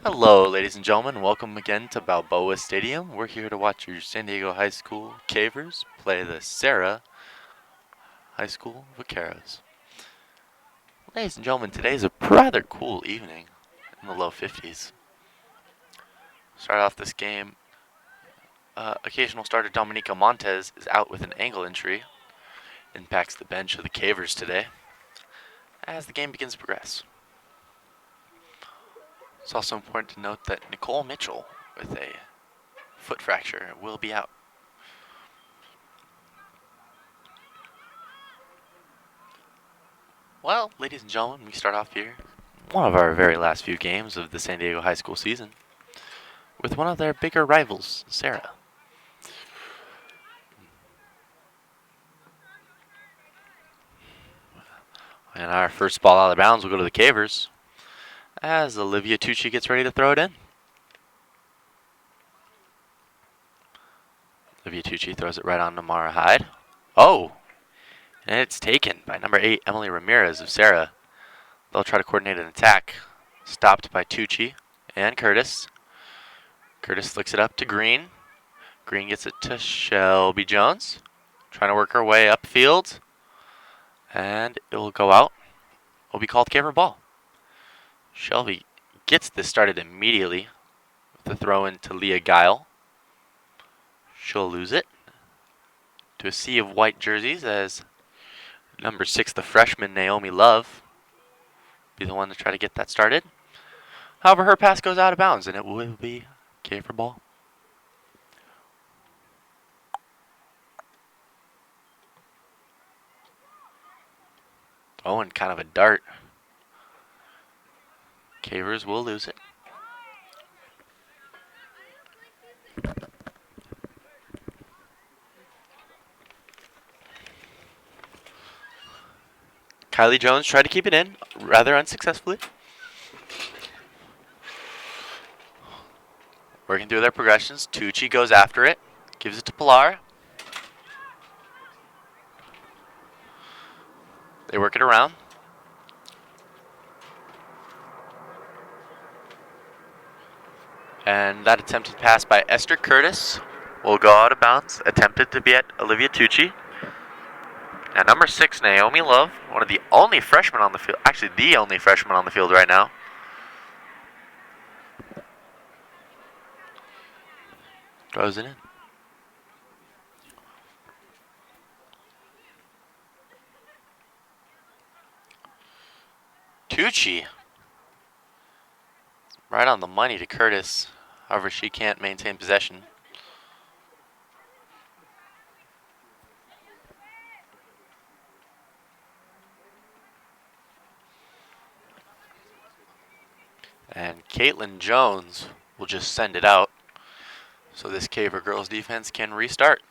Hello, ladies and gentlemen. Welcome again to Balboa Stadium. We're here to watch your San Diego High School Cavers play the Serra High School Vaqueros. Ladies and gentlemen, today is a rather cool evening in the low 50s. Start off this game. Occasional starter Dominico Montes is out with an ankle injury. Impacts the bench of the Cavers today as the game begins to progress. It's also important to note that Nicole Mitchell with a foot fracture will be out. Well, ladies and gentlemen, we start off here, one of our very last few games of the San Diego High School season, with one of their bigger rivals, Serra. And our first ball out of bounds will go to the Cavers, as Olivia Tucci gets ready to throw it in. Olivia Tucci throws it right on to Mara Hyde. Oh! And it's taken by number 8, Emily Ramirez of Serra. They'll try to coordinate an attack. Stopped by Tucci and Curtis. Curtis flicks it up to Green. Green gets it to Shelby Jones. Trying to work her way upfield. And it will go out. It will be called Caver ball. Shelby gets this started immediately with the throw in to Leah Guile. She'll lose it to a sea of white jerseys as number 6, the freshman Naomi Love, be the one to try to get that started. However, her pass goes out of bounds, and it will be Caver ball. Throwing kind of a dart. Cavers will lose it. Kylie Jones tried to keep it in, rather unsuccessfully. Working through their progressions. Tucci goes after it. Gives it to Pilar. They work it around. And that attempted pass by Esther Curtis will go out of bounds. Attempted to be at Olivia Tucci. And number 6, Naomi Love, one of the only freshmen on the field. Actually, the only freshman on the field right now. Throws it in. Tucci. Right on the money to Curtis. However, she can't maintain possession. And Caitlin Jones will just send it out. So this Caver girls defense can restart.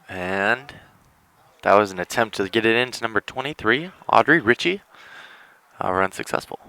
And that was an attempt to get it into number 23, Audrey Ritchie. However, unsuccessful.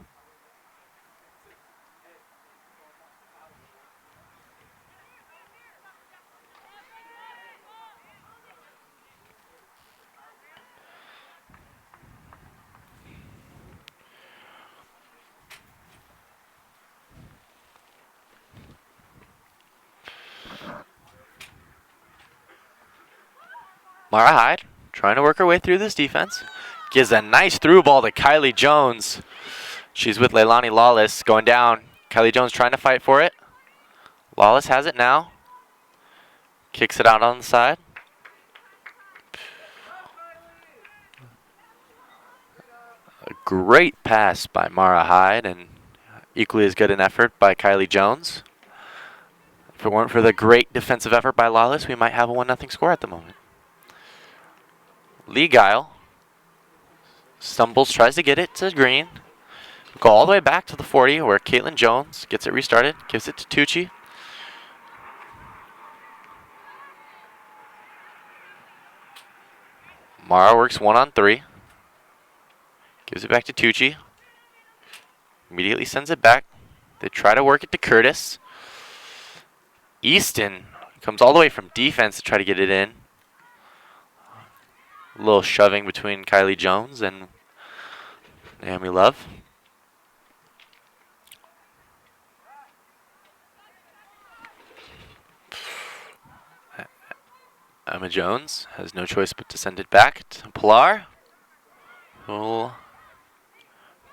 Mara Hyde trying to work her way through this defense. Gives a nice through ball to Kylie Jones. She's with Leilani Lawless going down. Kylie Jones trying to fight for it. Lawless has it now. Kicks it out on the side. A great pass by Mara Hyde and equally as good an effort by Kylie Jones. If it weren't for the great defensive effort by Lawless, we might have a 1-0 score at the moment. Lee Guile stumbles, tries to get it to Green. Go all the way back to the 40 where Caitlin Jones gets it restarted, gives it to Tucci. Mara works 1-on-3. Gives it back to Tucci. Immediately sends it back. They try to work it to Curtis. Easton comes all the way from defense to try to get it in. A little shoving between Kylie Jones and Naomi Love. Emma Jones has no choice but to send it back to Pilar, who will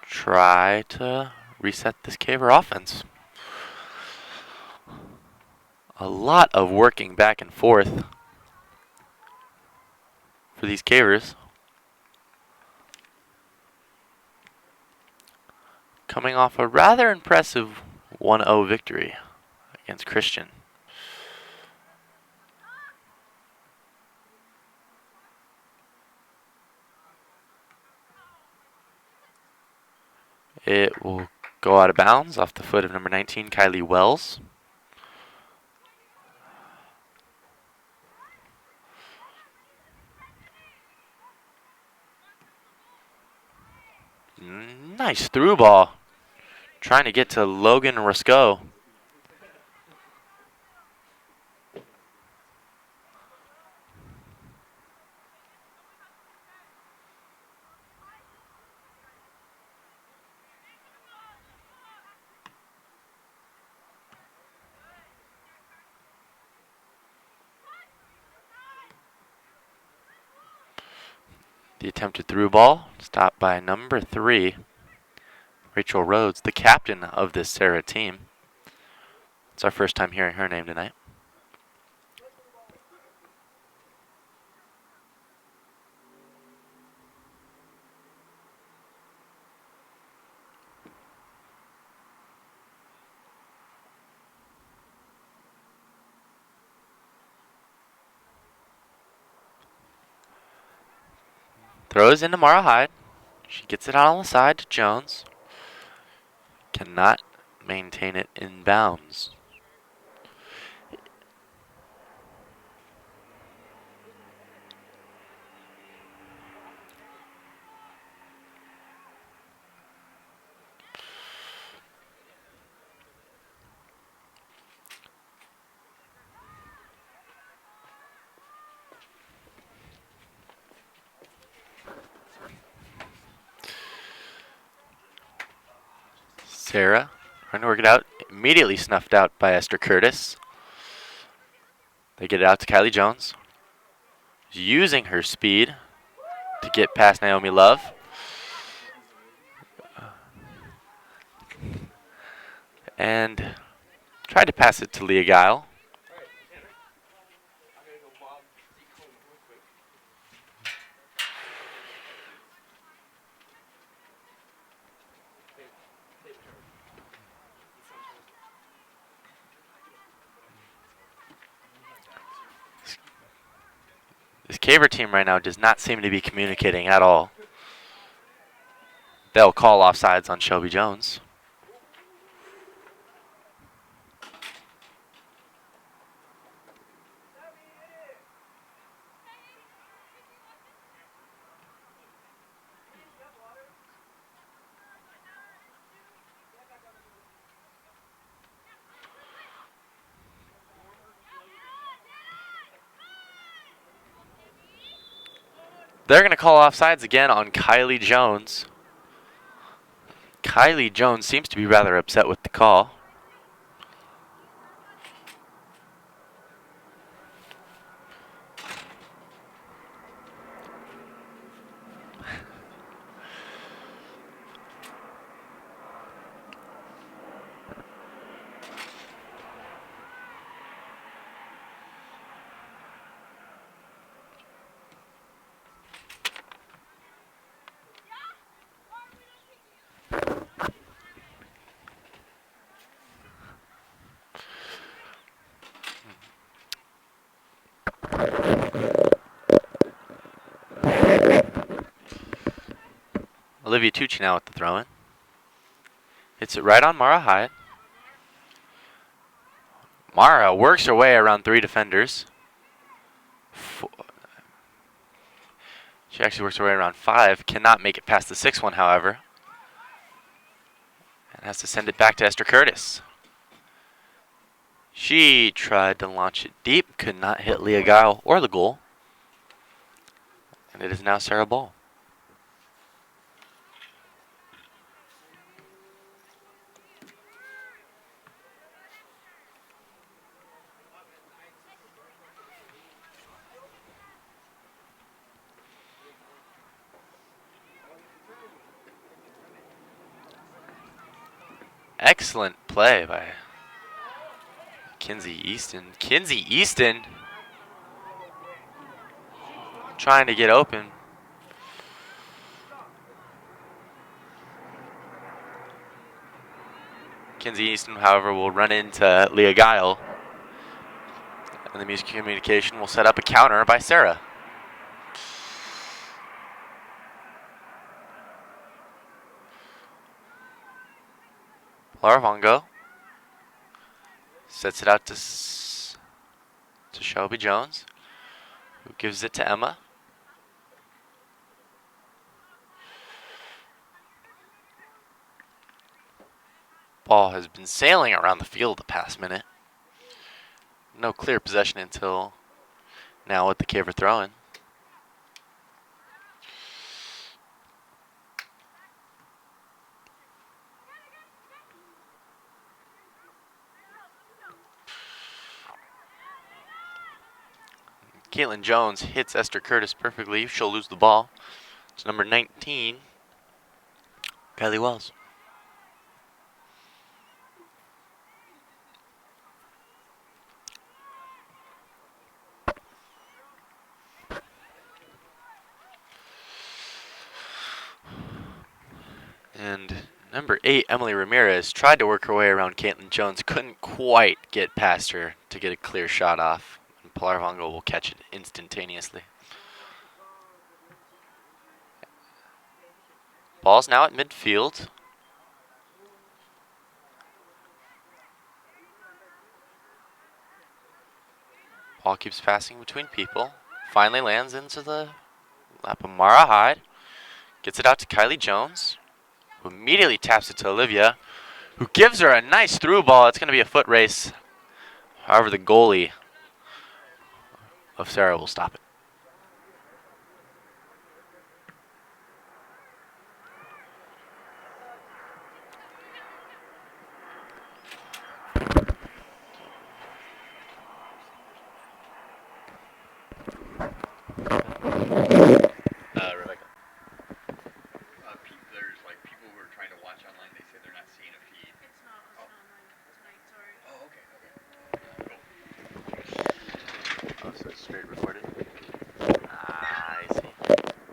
try to reset this Caver offense. A lot of working back and forth for these Cavers. Coming off a rather impressive 1-0 victory against Christian. It will go out of bounds off the foot of number 19, Kylie Wells. Nice through ball. Trying to get to Logan Roscoe. The attempted through ball stopped by number 3, Rachel Rhodes, the captain of this Serra team. It's our first time hearing her name tonight. Throws into Mara Hyde. She gets it out on the side to Jones. Cannot maintain it in bounds. Serra trying to work it out. Immediately snuffed out by Esther Curtis. They get it out to Kylie Jones. Using her speed to get past Naomi Love. And tried to pass it to Leah Guile. This Caver team right now does not seem to be communicating at all. They'll call offsides on Shelby Jones. They're going to call offsides again on Kylie Jones. Kylie Jones seems to be rather upset with the call. Olivia Tucci now with the throw-in. Hits it right on Mara Hyde. Mara works her way around 3 defenders. She actually works her way around 5. Cannot make it past the 6 one, however. And has to send it back to Esther Curtis. She tried to launch it deep. Could not hit Leah Guile or the goal. And it is now Serra ball. Excellent play by Kinsey Easton. Kinsey Easton trying to get open. Kinsey Easton, however, will run into Leah Guile. And the music communication will set up a counter by Serra. Larvongo sets it out to Shelby Jones, who gives it to Emma. Ball has been sailing around the field the past minute. No clear possession until now with the Caver throw-in. Caitlin Jones hits Esther Curtis perfectly. She'll lose the ball. It's number 19, Kylie Wells. And number 8, Emily Ramirez, tried to work her way around Caitlin Jones. Couldn't quite get past her to get a clear shot off. And Pilar-Vongo will catch it instantaneously. Ball's now at midfield. Ball keeps passing between people. Finally lands into the lap of Mara Hyde. Gets it out to Kylie Jones, who immediately taps it to Olivia, who gives her a nice through ball. It's going to be a foot race. However, the goalie of Serra will stop it. Rebecca. There's like people who are trying to watch online. They say they're not seeing a feed. It's not online tonight, sorry. Oh, okay, okay. Oh, so it's straight recorded? Ah, I see.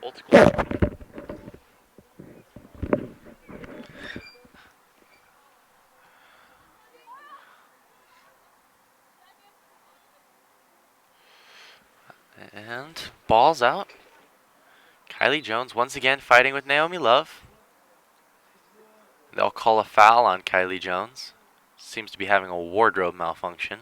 Old school. And ball's out. Kylie Jones once again fighting with Naomi Love. They'll call a foul on Kylie Jones. Seems to be having a wardrobe malfunction.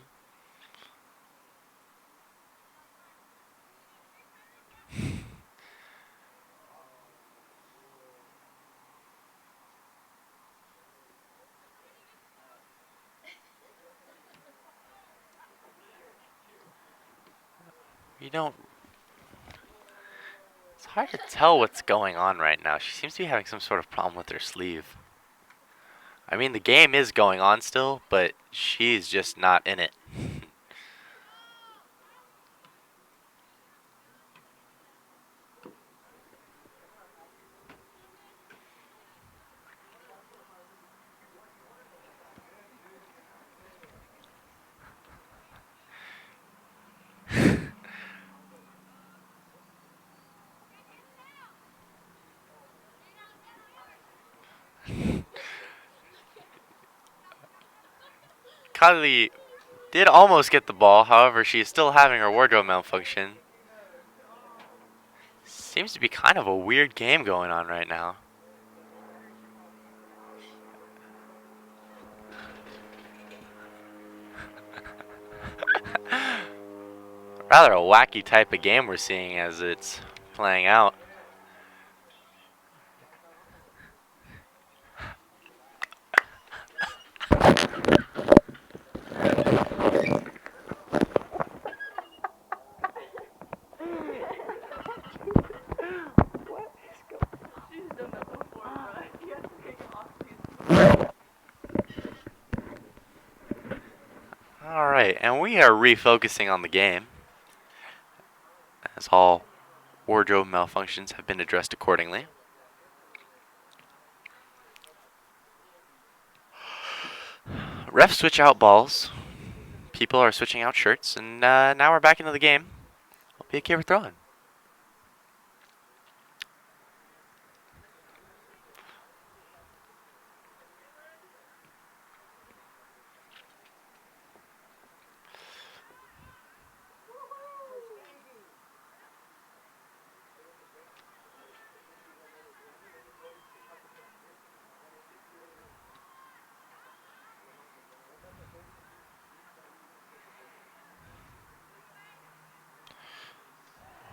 You don't... It's hard to tell what's going on right now. She seems to be having some sort of problem with her sleeve. I mean, the game is going on still, but she's just not in it. Kylie did almost get the ball, however, she is still having her wardrobe malfunction. Seems to be kind of a weird game going on right now. Rather a wacky type of game we're seeing as it's playing out. we are refocusing on the game, as all wardrobe malfunctions have been addressed accordingly. Refs switch out balls. People are switching out shirts, and now we're back into the game. It'll be a kick or throw-in.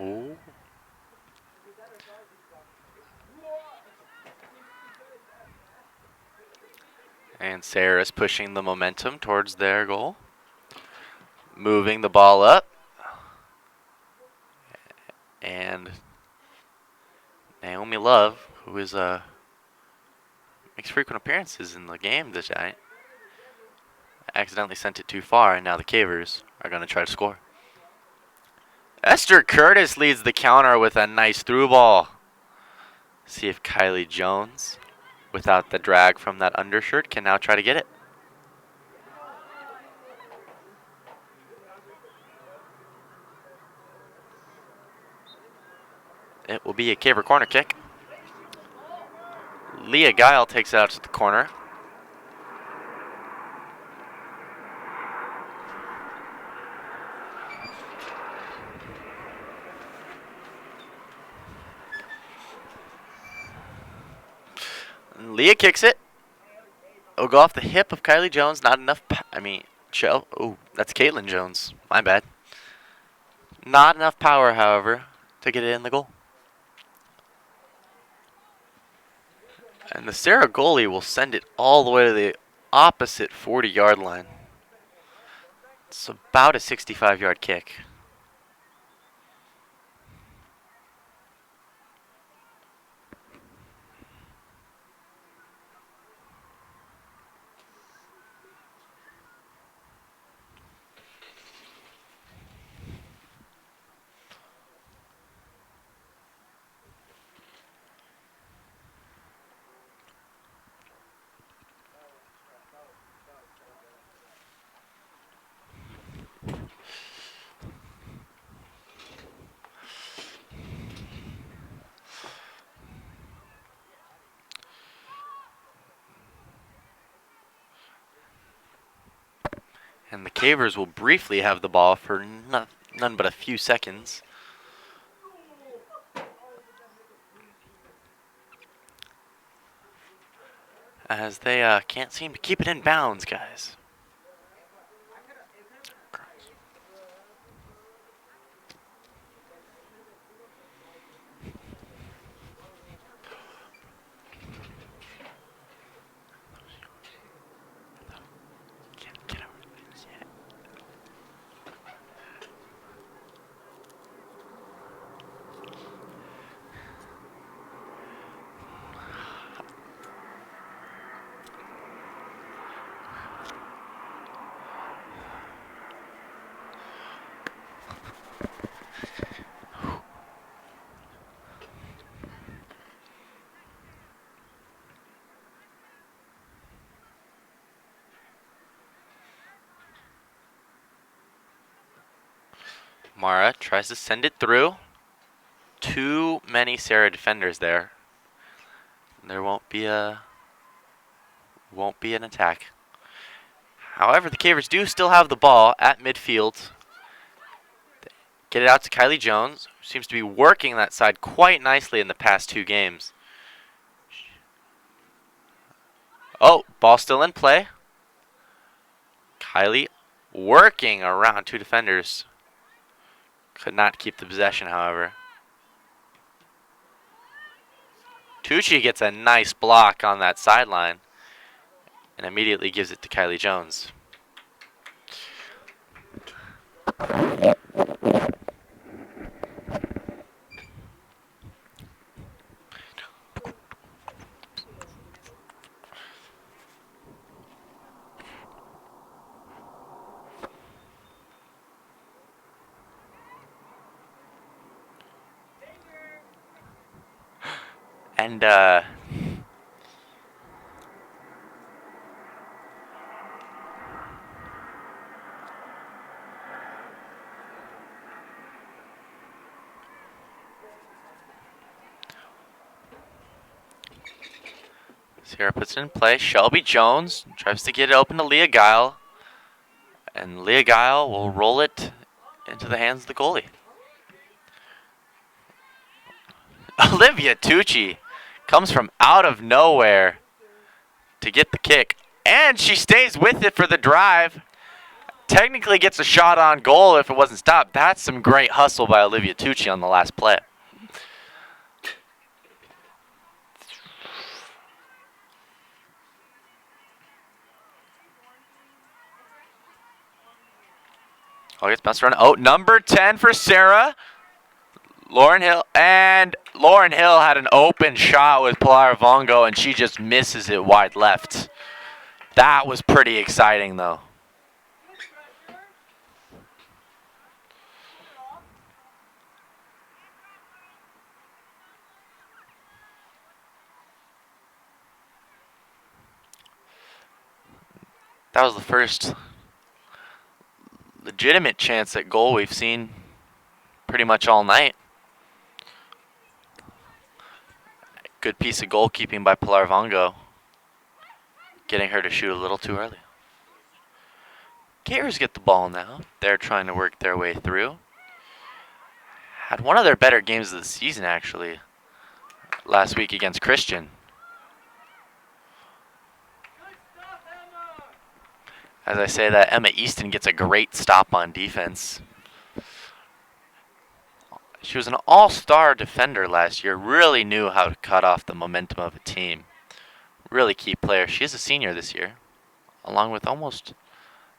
Ooh. And Serra's pushing the momentum towards their goal. Moving the ball up. And Naomi Love, who is makes frequent appearances in the game this night, accidentally sent it too far, and now the Cavers are going to try to score. Esther Curtis leads the counter with a nice through ball. See if Kylie Jones, without the drag from that undershirt, can now try to get it. It will be a Caver corner kick. Leah Guile takes it out to the corner. And Leah kicks it. It'll go off the hip of Kylie Jones. Not enough. Oh, that's Caitlin Jones. My bad. Not enough power, however, to get it in the goal. And the Serra goalie will send it all the way to the opposite 40-yard line. It's about a 65-yard kick. And the Cavers will briefly have the ball for none but a few seconds. As they can't seem to keep it in bounds, guys. Mara tries to send it through. Too many Serra defenders there. There won't be an attack. However, the Cavers do still have the ball at midfield. Get it out to Kylie Jones, who seems to be working that side quite nicely in the past two games. Oh, ball still in play. Kylie working around two defenders. Could not keep the possession, however. Tucci gets a nice block on that sideline and immediately gives it to Kylie Jones. And Serra puts it in play. Shelby Jones tries to get it open to Leah Guile. And Leah Guile will roll it into the hands of the goalie. Olivia Tucci comes from out of nowhere to get the kick. And she stays with it for the drive. Technically gets a shot on goal if it wasn't stopped. That's some great hustle by Olivia Tucci on the last play. Oh, gets bounced around. Oh, number 10 for Serra. Lauren Hill. And Lauren Hill had an open shot with Pilar Vongo, and she just misses it wide left. That was pretty exciting, though. That was the first legitimate chance at goal we've seen pretty much all night. Good piece of goalkeeping by Pilar Vongo, getting her to shoot a little too early. Gators get the ball now. They're trying to work their way through. Had one of their better games of the season, actually, last week against Christian. As I say that, Emma Easton gets a great stop on defense. She was an all-star defender last year, really knew how to cut off the momentum of a team. Really key player. She is a senior this year, along with almost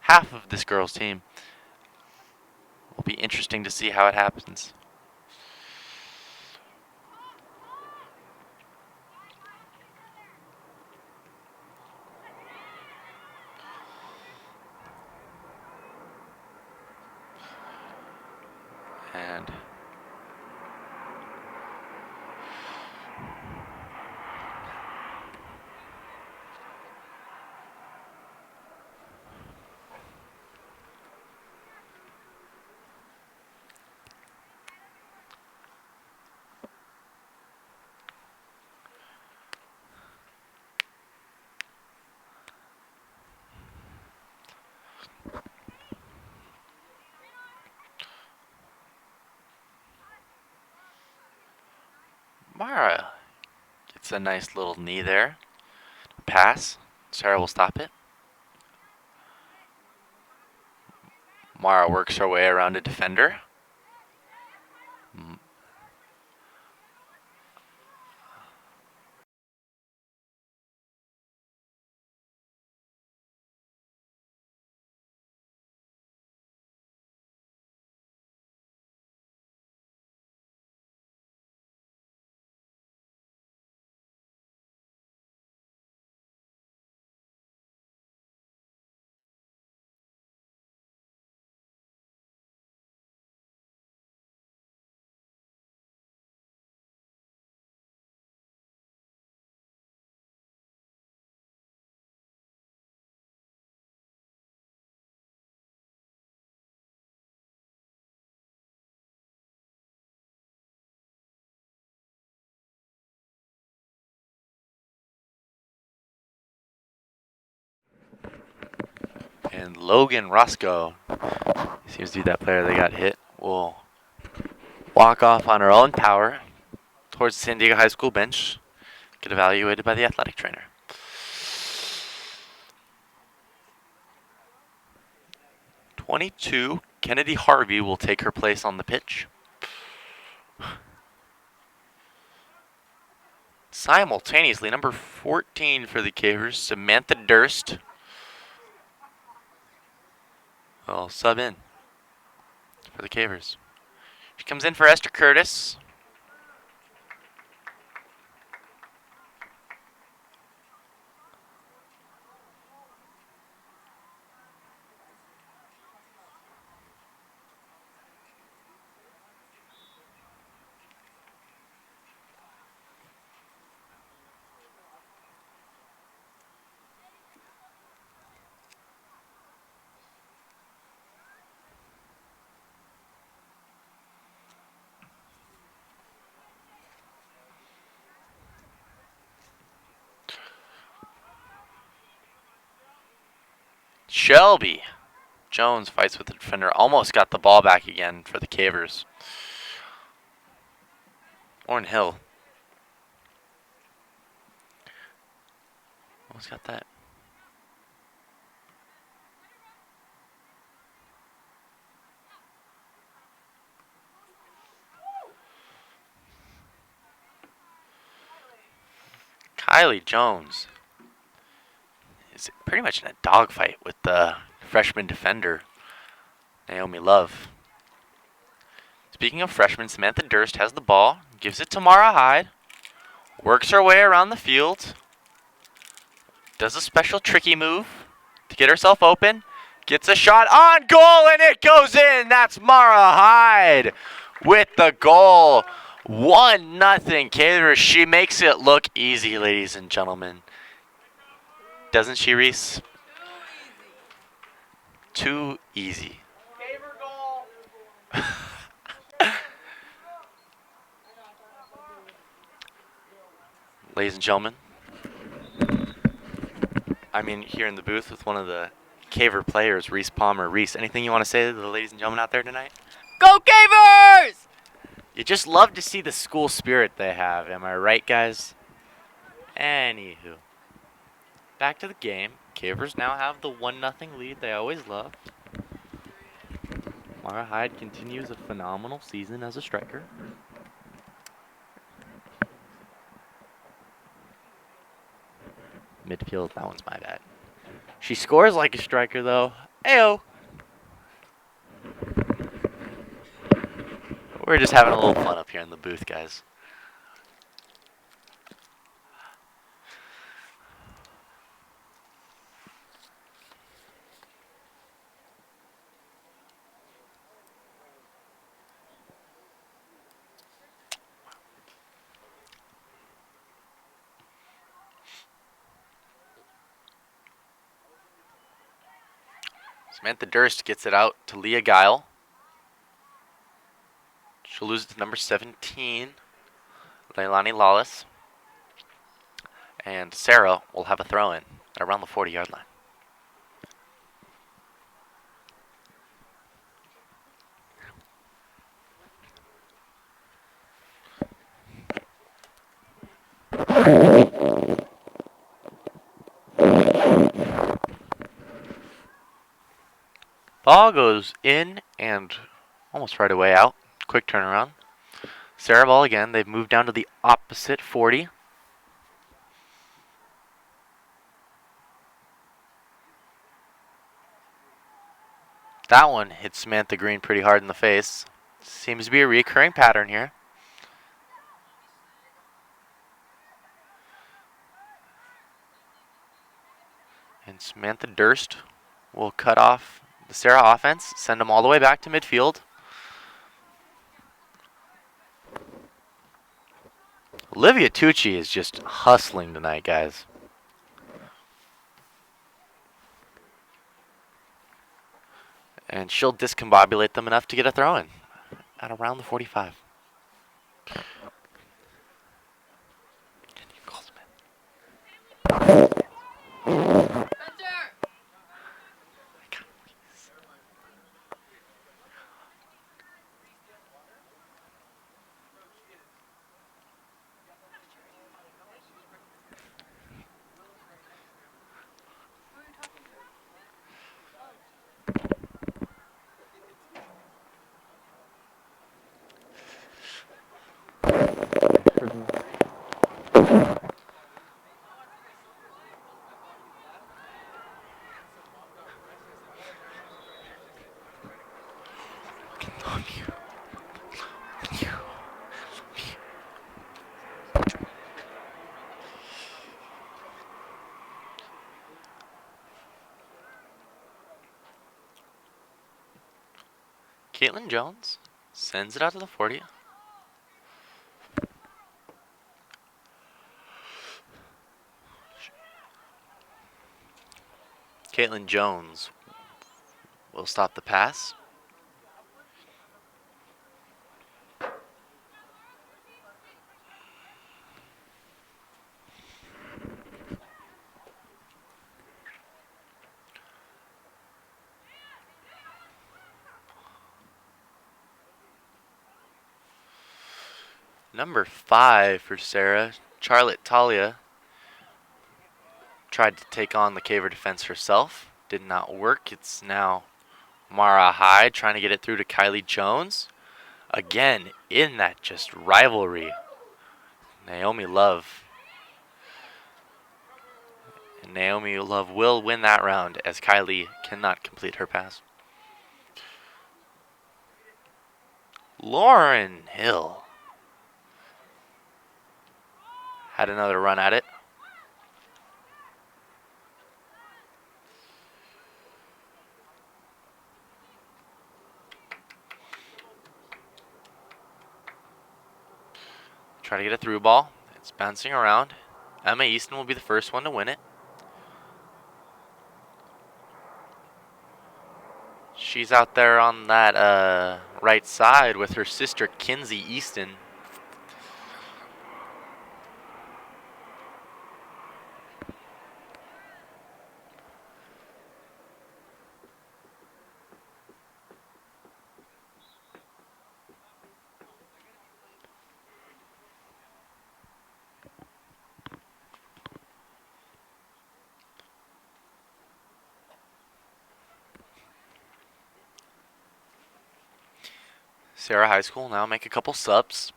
half of this girls' team. Will be interesting to see how it happens. And Mara gets a nice little knee there. Pass. Serra will stop it. Mara works her way around a defender. And Logan Roscoe seems to be that player that got hit. Will walk off on her own power towards the San Diego High School bench. Get evaluated by the athletic trainer. 22, Kennedy Harvey will take her place on the pitch. Simultaneously, number 14 for the Cavers, Samantha Durst, will sub in for the Cavers. She comes in for Esther Curtis. Shelby Jones fights with the defender. Almost got the ball back again for the Cavers. Lauren Hill. Almost got that. Kylie Jones is pretty much in a dogfight with the freshman defender, Naomi Love. Speaking of freshmen, Samantha Durst has the ball, gives it to Mara Hyde, works her way around the field, does a special tricky move to get herself open, gets a shot on goal, and it goes in. That's Mara Hyde with the goal. 1-0 Cavers. She makes it look easy, ladies and gentlemen. Doesn't she, Reese? Too easy. Caver goal. Ladies and gentlemen, I'm in here in the booth with one of the Caver players, Reese Palmer. Reese, anything you want to say to the ladies and gentlemen out there tonight? Go Cavers! You just love to see the school spirit they have. Am I right, guys? Anywho, back to the game. Cavers now have the 1-0 lead they always love. Mara Hyde continues a phenomenal season as a striker. Midfield, that one's my bad. She scores like a striker, though. Ayo! We're just having a little fun up here in the booth, guys. Samantha Durst gets it out to Leah Guile. She'll lose it to number 17, Leilani Lawless. And Serra will have a throw-in around the 40-yard line. Ball goes in and almost right away out. Quick turnaround. Serra ball again. They've moved down to the opposite 40. That one hit Samantha Green pretty hard in the face. Seems to be a recurring pattern here. And Samantha Durst will cut off the Serra offense, send them all the way back to midfield. Olivia Tucci is just hustling tonight, guys. And she'll discombobulate them enough to get a throw-in at around the 45. Caitlin Jones sends it out to the 40. Caitlin Jones will stop the pass. Number 5 for Serra, Charlotte Talia, tried to take on the Caver defense herself. Did not work. It's now Mara Hyde trying to get it through to Kylie Jones. Again, in that just rivalry. Naomi Love. And Naomi Love will win that round as Kylie cannot complete her pass. Lauren Hill had another run at it. Try to get a through ball. It's bouncing around. Emma Easton will be the first one to win it. She's out there on that right side with her sister Kinsey Easton. Serra High School now make a couple subs.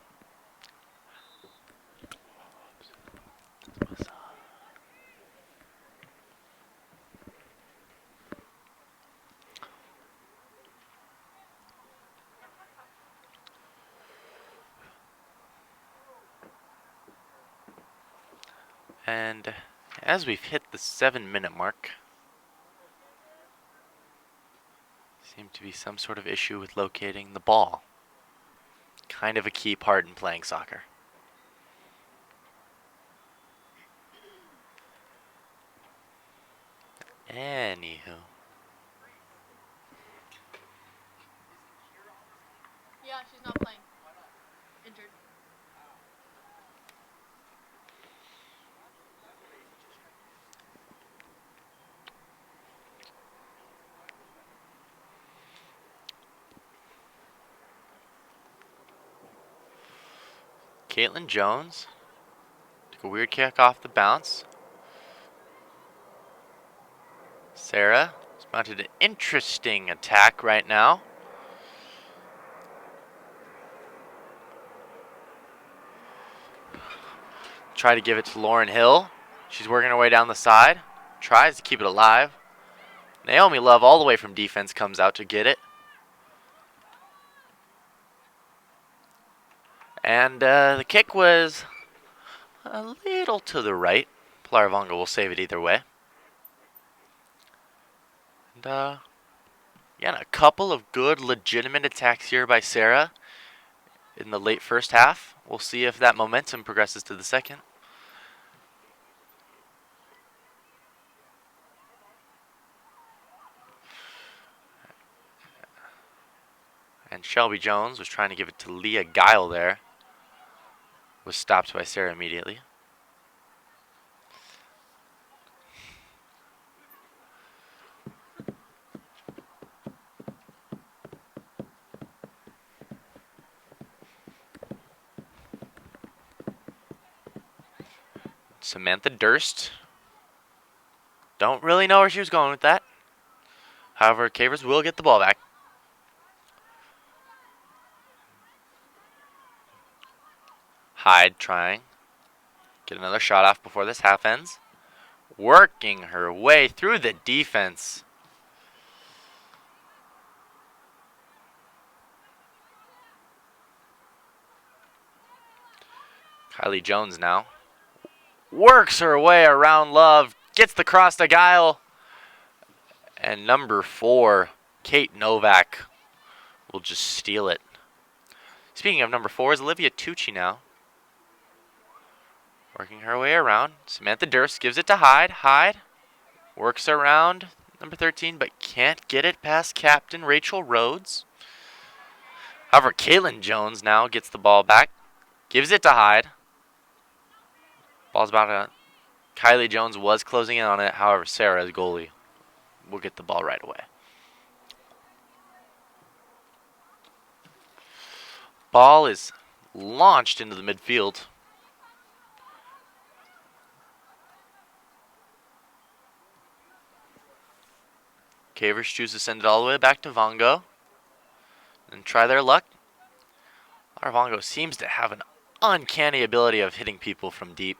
And as we've hit the 7-minute mark, seemed to be some sort of issue with locating the ball. Kind of a key part in playing soccer. Anywho. Yeah, she's not playing. Injured. Caitlin Jones took a weird kick off the bounce. Serra has mounted an interesting attack right now. Try to give it to Lauren Hill. She's working her way down the side. Tries to keep it alive. Naomi Love all the way from defense comes out to get it. And the kick was a little to the right. Plarvonga will save it either way. And again, a couple of good legitimate attacks here by Serra in the late first half. We'll see if that momentum progresses to the second. And Shelby Jones was trying to give it to Leah Guile there. Was stopped by Serra immediately. Samantha Durst. Don't really know where she was going with that. However, Cavers will get the ball back. Hyde trying. Get another shot off before this half ends. Working her way through the defense. Kylie Jones now. Works her way around Love. Gets the cross to Guile. And number 4, Kate Novak, will just steal it. Speaking of number 4, is Olivia Tucci now. Working her way around. Samantha Durst gives it to Hyde. Hyde works around number 13, but can't get it past Captain Rachel Rhodes. However, Caitlin Jones now gets the ball back. Gives it to Hyde. Ball's about to... Kylie Jones was closing in on it. However, Serra's goalie will get the ball right away. Ball is launched into the midfield. Cavers choose to send it all the way back to Vongo and try their luck. Our Vongo seems to have an uncanny ability of hitting people from deep.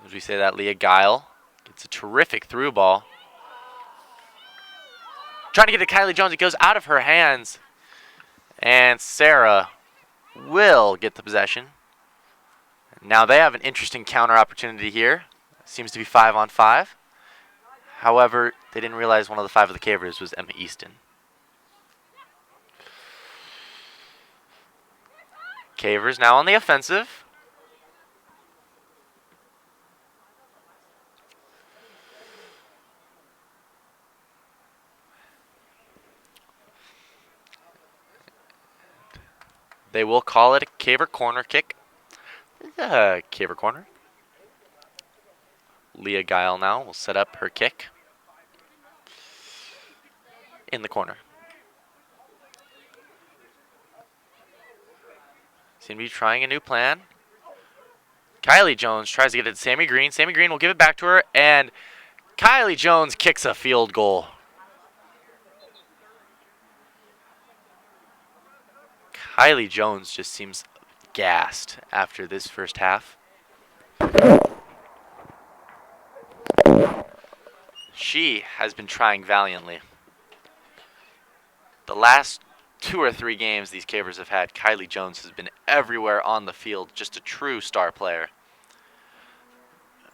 As we say that, Leah Guile gets a terrific through ball. Trying to get to Kylie Jones. It goes out of her hands. And Serra will get the possession. Now they have an interesting counter opportunity here. Seems to be 5-on-5. However, they didn't realize one of the 5 of the Cavers was Emma Easton. Cavers now on the offensive. They will call it a Caver corner kick. Caver corner. Leah Guile now will set up her kick in the corner. Seem to be trying a new plan. Kylie Jones tries to get it to Sammy Green. Sammy Green will give it back to her, and Kylie Jones kicks a field goal. Kylie Jones just seems gassed after this first half. She has been trying valiantly. The last 2 or 3 games these Cavers have had, Kylie Jones has been everywhere on the field, just a true star player.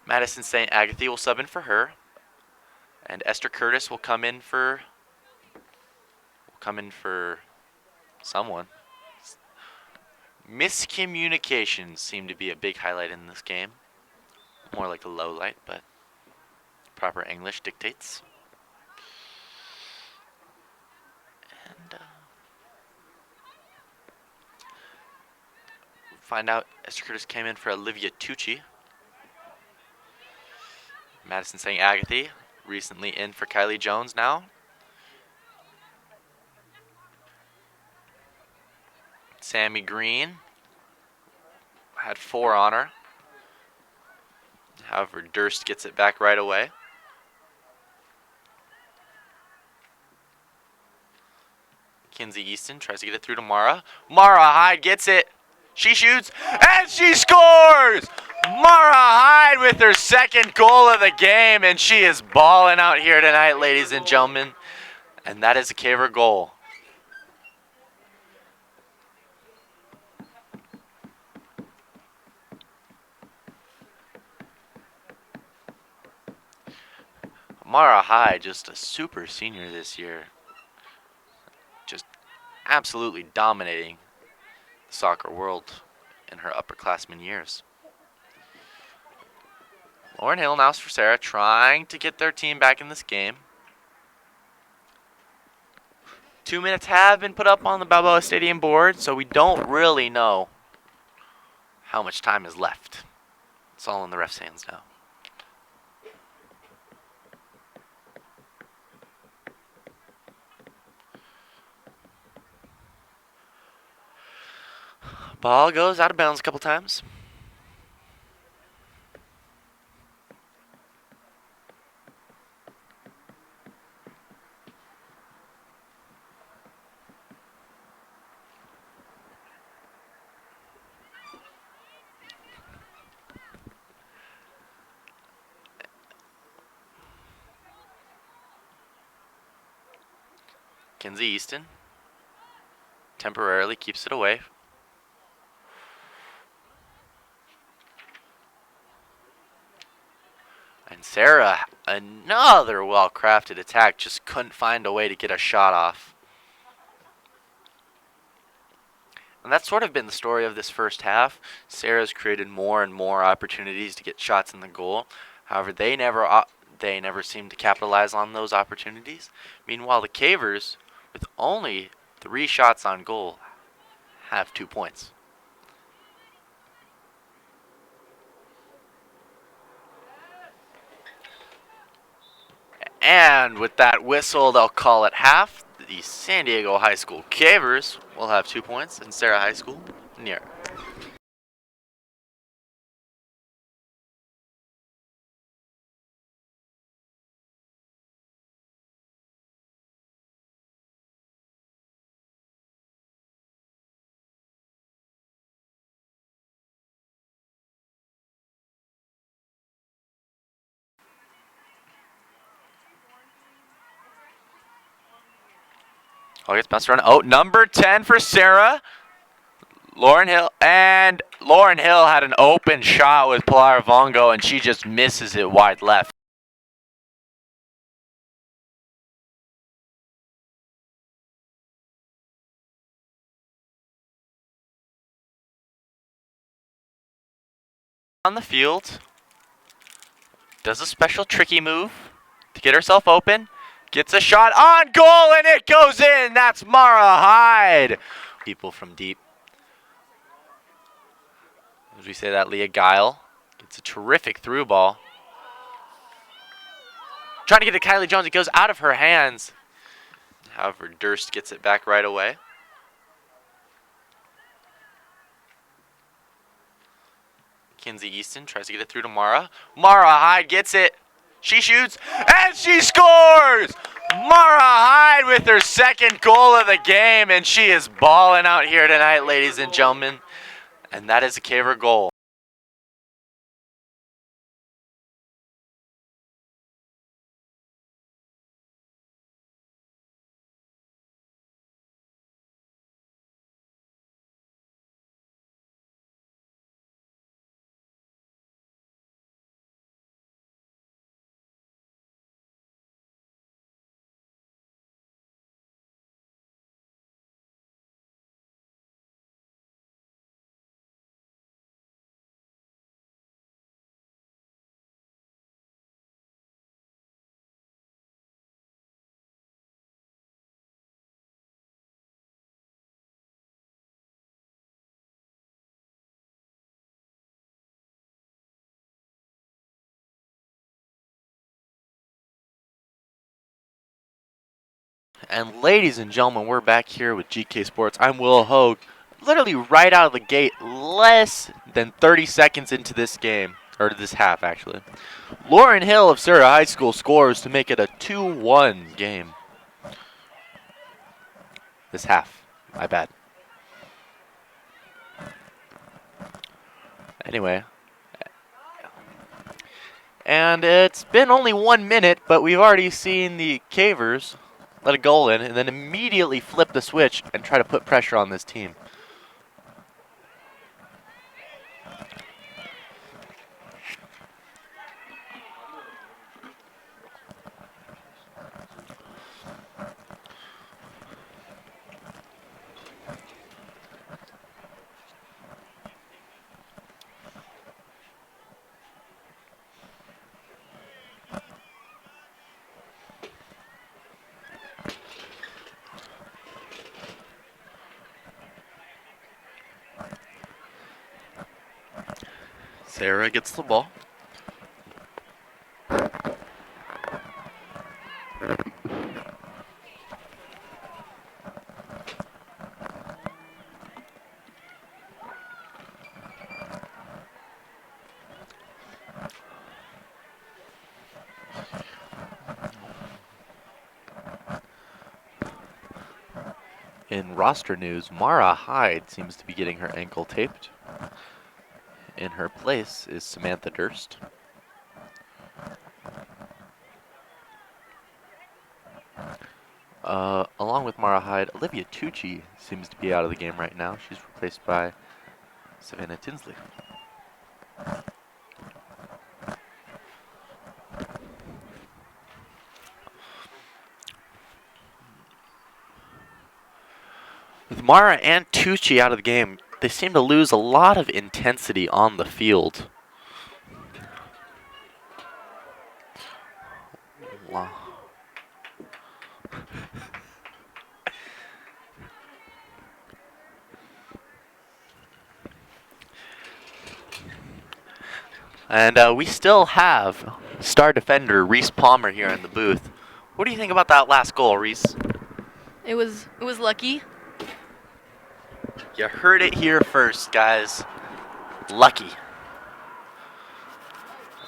Madison St. Agatha will sub in for her, and Esther Curtis will come in for someone. Miscommunications seem to be a big highlight in this game. More like a low light, but proper English dictates. And find out Esther Curtis came in for Olivia Tucci. Madison St. Agatha recently in for Kylie Jones now. Sammy Green had 4 on her. However, Durst gets it back right away. Kinsey Easton tries to get it through to Mara. Mara Hyde gets it. She shoots, and she scores! Mara Hyde with her 2nd goal of the game, and she is balling out here tonight, ladies and gentlemen. And that is a Caver goal. Mara Hyde, just a super senior this year. Just absolutely dominating the soccer world in her upperclassmen years. Lauren Hill now for Serra, trying to get their team back in this game. 2 minutes have been put up on the Balboa Stadium board, so we don't really know how much time is left. It's all in the ref's hands now. Ball goes out of bounds a couple times. Kinsey Easton temporarily keeps it away. And Serra, another well-crafted attack, just couldn't find a way to get a shot off. And that's sort of been the story of this first half. Serra's created more and more opportunities to get shots in the goal. However, they never seem to capitalize on those opportunities. Meanwhile, the Cavers, with only 3 shots on goal, have 2 points. And with that whistle, they'll call it half. the San Diego High School Cavers will have 2 points, and Serra High School near. Oh, gets bounced around. Oh, number 10 for Serra. Lauren Hill. And Lauren Hill had an open shot with Pilar Vongo, and she just misses it wide left. On the field. Does a special tricky move to get herself open. Gets a shot on goal, and it goes in. That's Mara Hyde. People from deep. As we say that, Leah Guile gets a terrific through ball. Trying to get to Kylie Jones. It goes out of her hands. However, Durst gets it back right away. Kinsey Easton tries to get it through to Mara. Mara Hyde gets it. She shoots, and she scores! Mara Hyde with her second goal of the game, and she is balling out here tonight, ladies and gentlemen. And that is a Caver goal. And ladies and gentlemen, we're back here with GK Sports. I'm Will Hogue. Literally right out of the gate, less than 30 seconds into this game, or this half actually. Lauren Hill of Serra High School scores to make it a 2-1 game. This half, my bad. Anyway. And it's been only 1 minute, but we've already seen the Cavers let a goal in and then immediately flip the switch and try to put pressure on this team. Serra gets the ball. In roster news, Mara Hyde seems to be getting her ankle taped. In her place is Samantha Durst. Along with Mara Hyde, Olivia Tucci seems to be out of the game right now. She's replaced by Savannah Tinsley. With Mara and Tucci out of the game, they seem to lose a lot of intensity on the field. Wow. And we still have star defender Reese Palmer here in the booth. What do you think about that last goal, Reese? It was lucky. You heard it here first, guys. Lucky.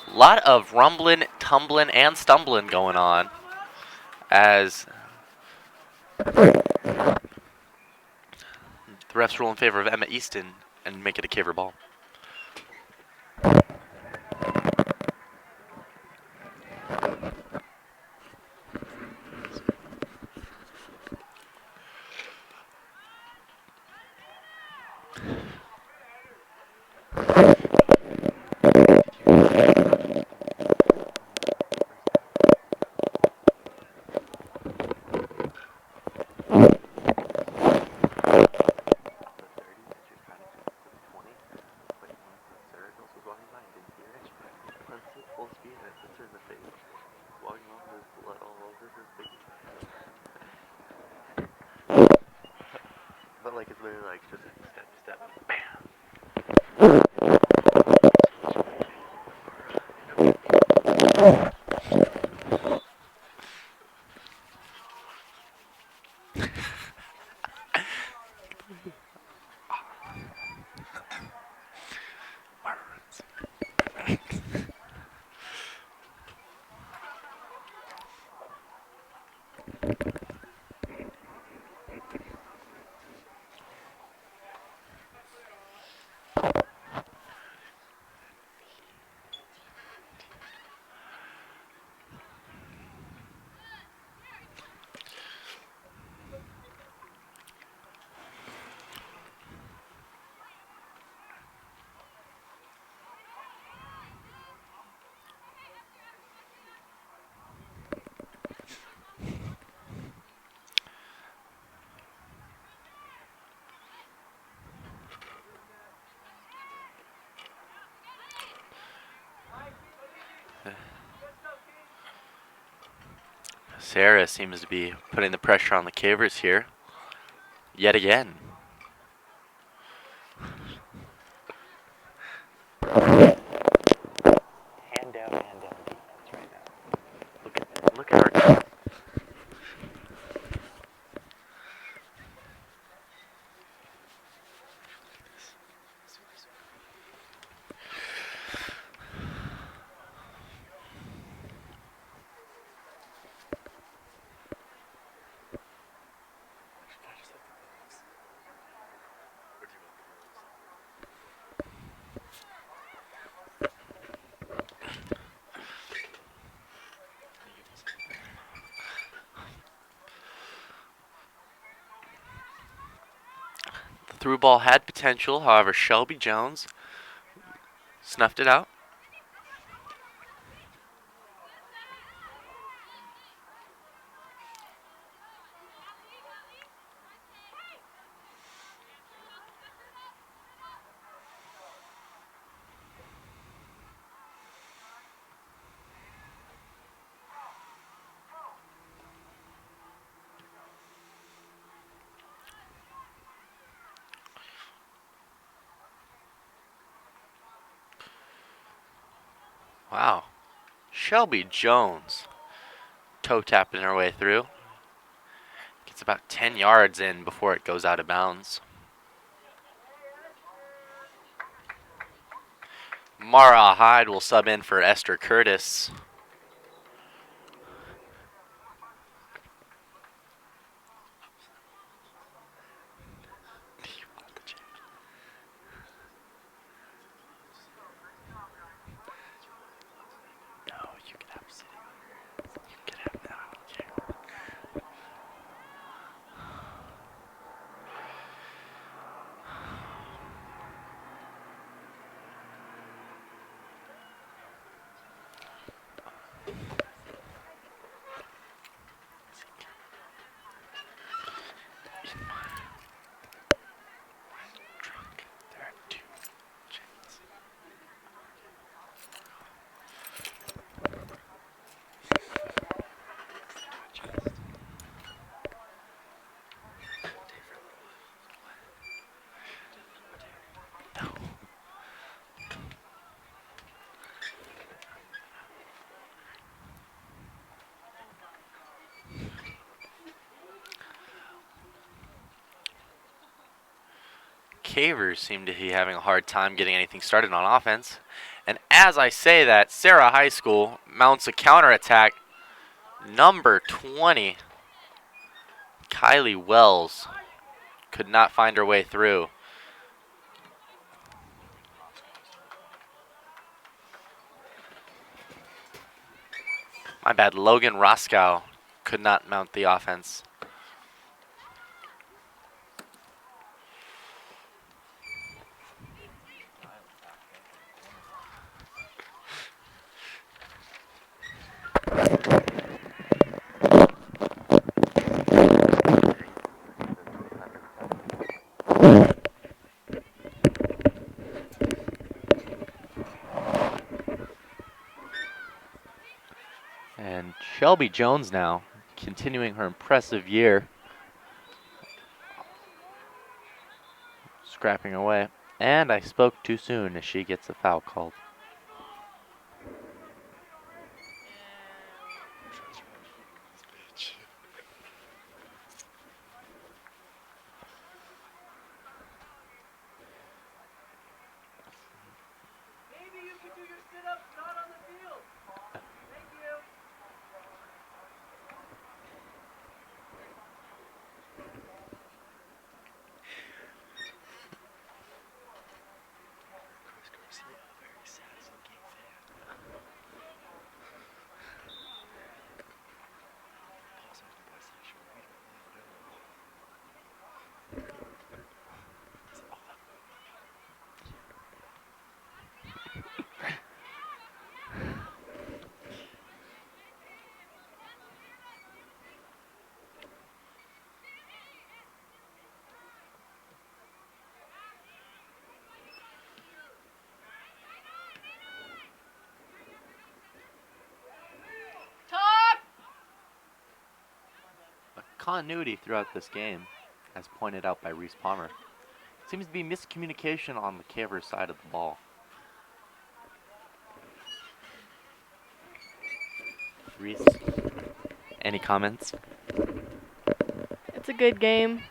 A lot of rumbling, tumbling, and stumbling going on as the refs rule in favor of Emma Easton and make it a Caver ball. But like it's literally like just step, bam. Serra seems to be putting the pressure on the Cavers here yet again. Hand down defense right now. Look at our. The through ball had potential, however, Shelby Jones snuffed it out. Wow. Shelby Jones toe tapping her way through. Gets about 10 yards in before it goes out of bounds. Mara Hyde will sub in for Esther Curtis. No, you can have city. You can have that. I don't care. Cavers seem to be having a hard time getting anything started on offense. And as I say that, Serra High School mounts a counterattack. Number 20, Kylie Wells, could not find her way through. My bad, Logan Roscoe could not mount the offense. And Shelby Jones now continuing her impressive year. Scrapping away. And I spoke too soon as she gets a foul called. Maybe you can do your sit-ups not on the field. Thank you. Continuity throughout this game, as pointed out by Reese Palmer. Seems to be miscommunication on the Cavers side of the ball. Reese, any comments? It's a good game.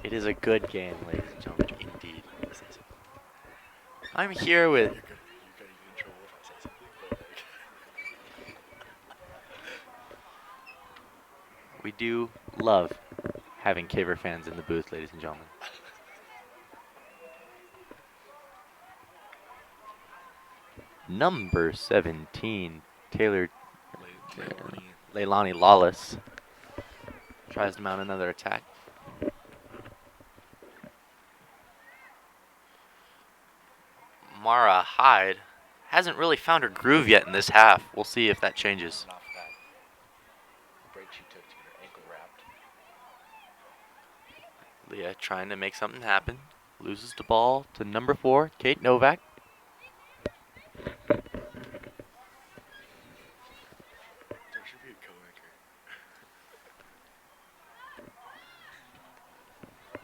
It is a good game, ladies and gentlemen, indeed. I'm here with You're gonna get in trouble if I say something, but like, we do love having Caver fans in the booth, ladies and gentlemen. Number 17, Taylor Leilani Lawless tries to mount another attack. Mara Hyde hasn't really found her groove yet in this half. We'll see if that changes. off that break she took to get her ankle wrapped. Leah trying to make something happen. Loses the ball to number 4, Kate Novak. There should be a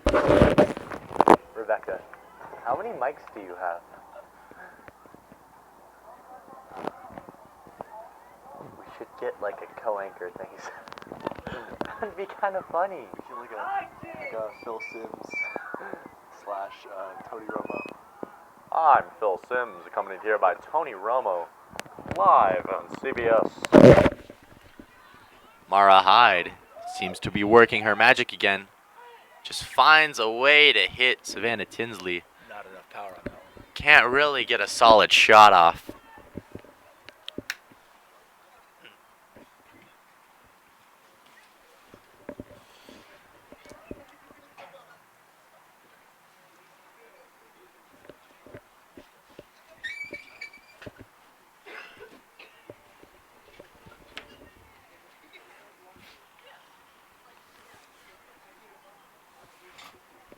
co-anchor. Rebecca, how many mics do you have? We should get like a co-anchor thing. That'd be kind of funny. We should like a Phil Sims / Tony Romo. I'm Phil Sims, accompanied here by Tony Romo, live on CBS. Mara Hyde seems to be working her magic again. Just finds a way to hit Savannah Tinsley. Not enough power on that one. Can't really get a solid shot off.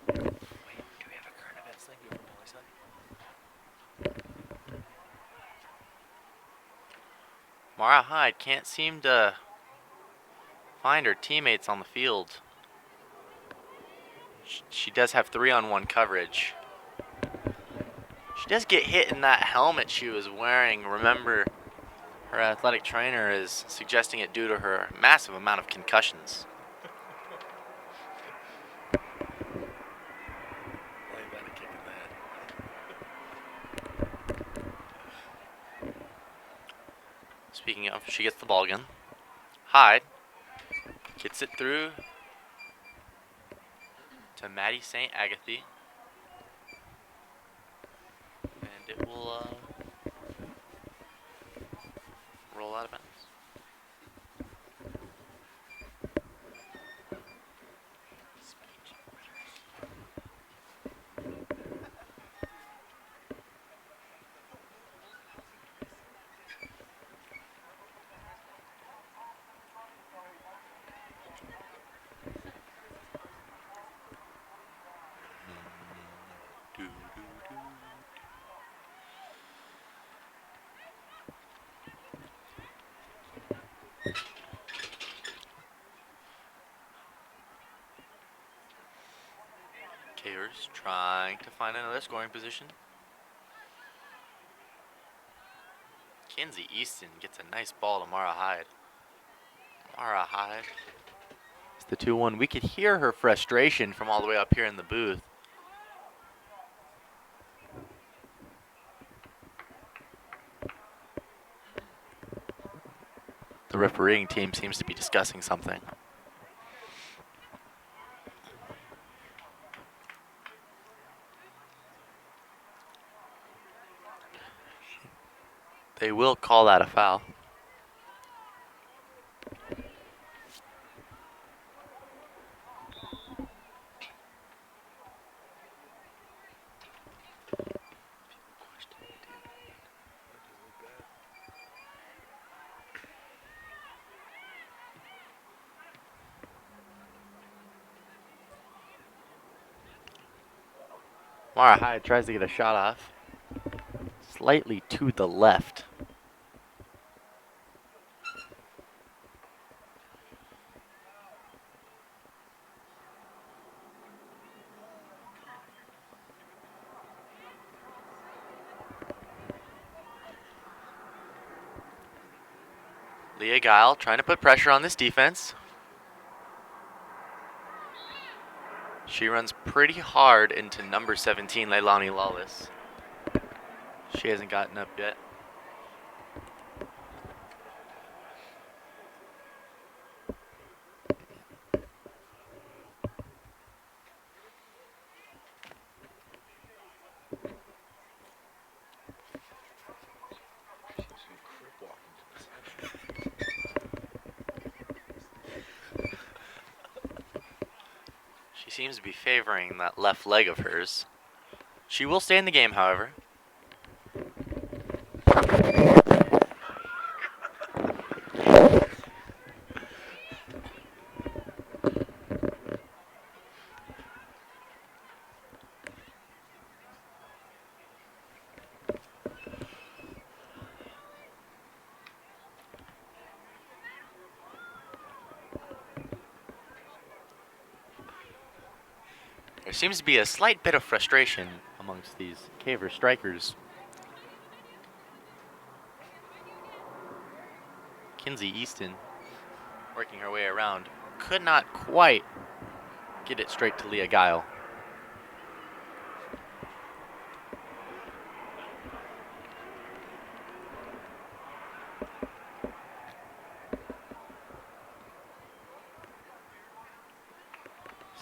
Do we have a current events thing from Molly's side? Mara Hyde can't seem to find her teammates on the field. She does have 3-on-1 coverage. She does get hit in that helmet she was wearing. Remember, her athletic trainer is suggesting it due to her massive amount of concussions. Speaking of, she gets the ball again. Hyde gets it through to Maddie St. Agatha. And it will roll out of bounds. Kayers trying to find another scoring position. Kinsey Easton gets a nice ball to Mara Hyde. Mara Hyde. It's the 2-1. We could hear her frustration from all the way up here in the booth. The refereeing team seems to be discussing something. They will call that a foul. Mara Hyde tries to get a shot off. Slightly to the left. Leah Guile trying to put pressure on this defense. She runs pretty hard into number 17, Leilani Lawless. She hasn't gotten up yet. She seems to be favoring that left leg of hers. She will stay in the game, however. There seems to be a slight bit of frustration amongst these Caver strikers. Kinsey Easton working her way around. Could not quite get it straight to Leah Guile.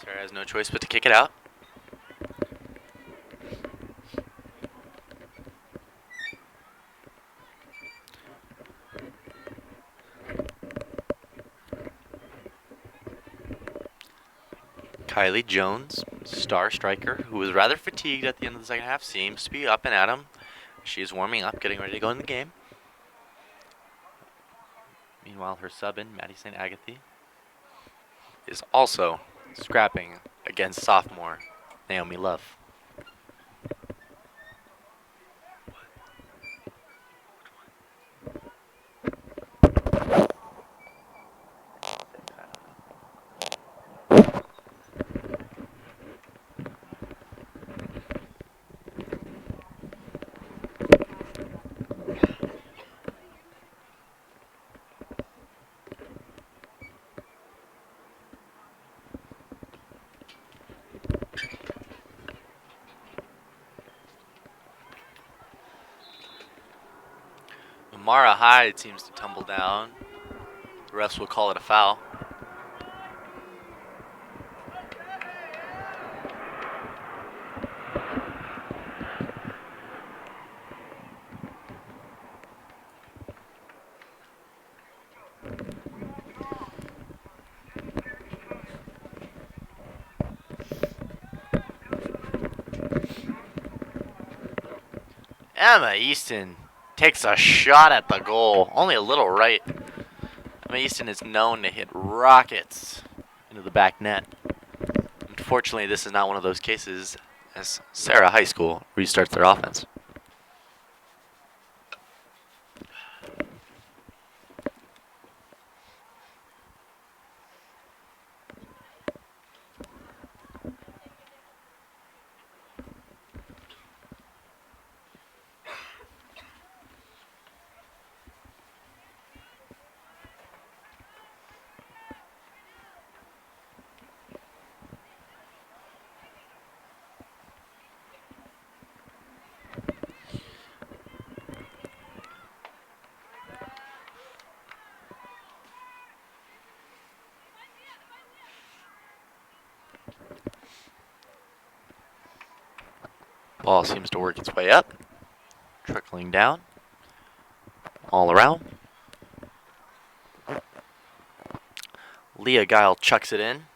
Serra has no choice but to kick it out. Kylie Jones, star striker, who was rather fatigued at the end of the second half, seems to be up and at 'em. She is warming up, getting ready to go in the game. Meanwhile, her sub-in, Maddie St. Agatha, is also scrapping against sophomore Naomi Love. Mara Hyde seems to tumble down. The refs will call it a foul. Emma Easton takes a shot at the goal, only a little right. Emma Easton is known to hit rockets into the back net. Unfortunately, this is not one of those cases as Serra High School restarts their offense. Ball seems to work its way up, trickling down, all around. Leah Guile chucks it in.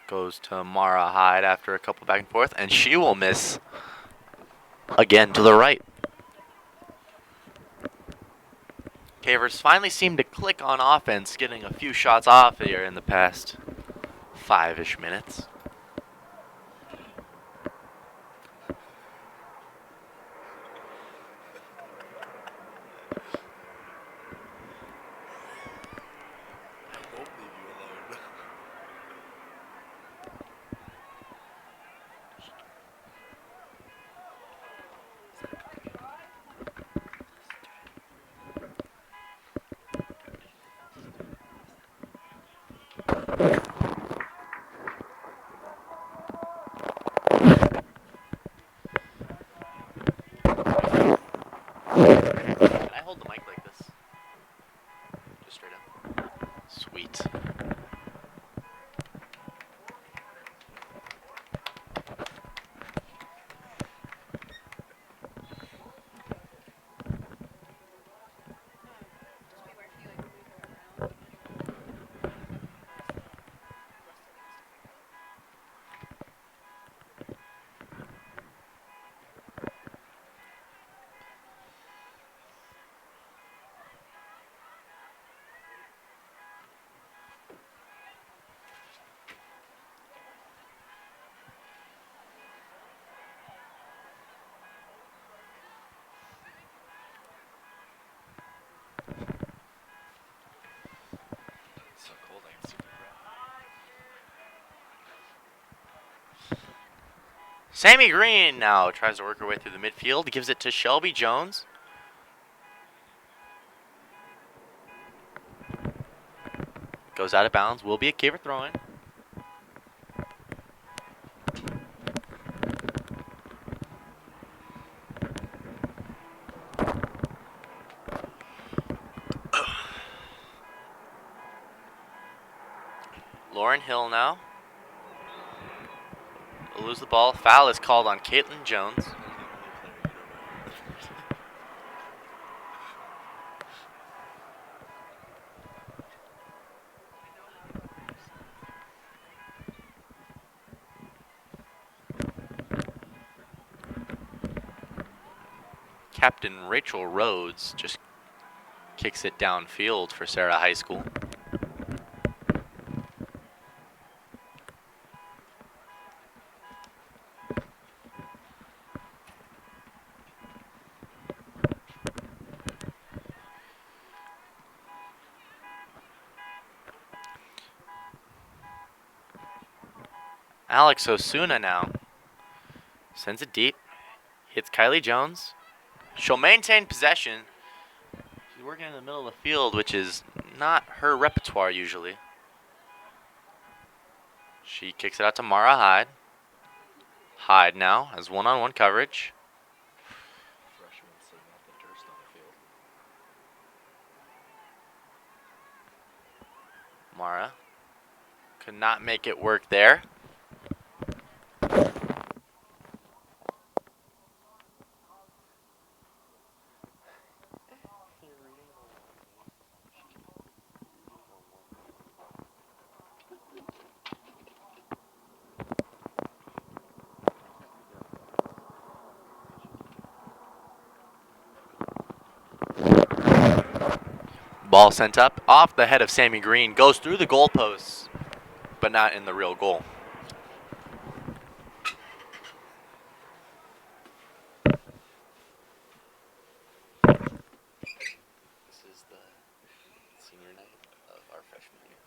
Goes to Mara Hyde after a couple back and forth, and she will miss again to the right. Cavers finally seem to click on offense, getting a few shots off here in the past 5-ish minutes. Can I hold the mic like this? Just straight up. Sweet. So cold, I can see the breath. Sammy Green now tries to work her way through the midfield. Gives it to Shelby Jones. Goes out of bounds. Will be a Caver throw-in. Lauren Hill now. Will lose the ball. Foul is called on Caitlin Jones. Captain Rachel Rhodes just kicks it downfield for Serra High School. Alex Osuna now sends it deep, hits Kylie Jones. She'll maintain possession. She's working in the middle of the field, which is not her repertoire usually. She kicks it out to Mara Hyde. Hyde now has one-on-one coverage. Could not make it work there. Ball sent up off the head of Sammy Green. Goes through the goalposts, but not in the real goal. This is the senior night of our freshman year.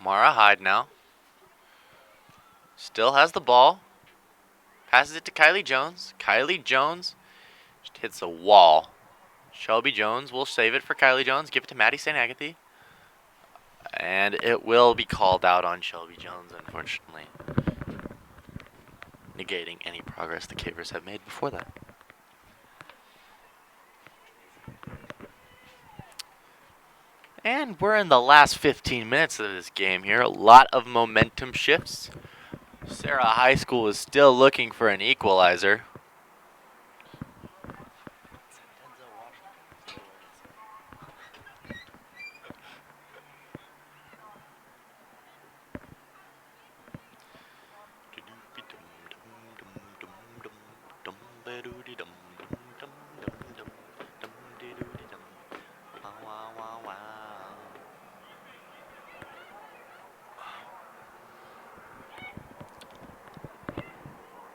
Mara Hyde now. Still has the ball. Passes it to Kylie Jones. Kylie Jones just hits a wall. Shelby Jones will save it for Kylie Jones. Give it to Maddie St. Agatha. And it will be called out on Shelby Jones, unfortunately. Negating any progress the Cavers have made before that. And we're in the last 15 minutes of this game here. A lot of momentum shifts. Serra High School is still looking for an equalizer.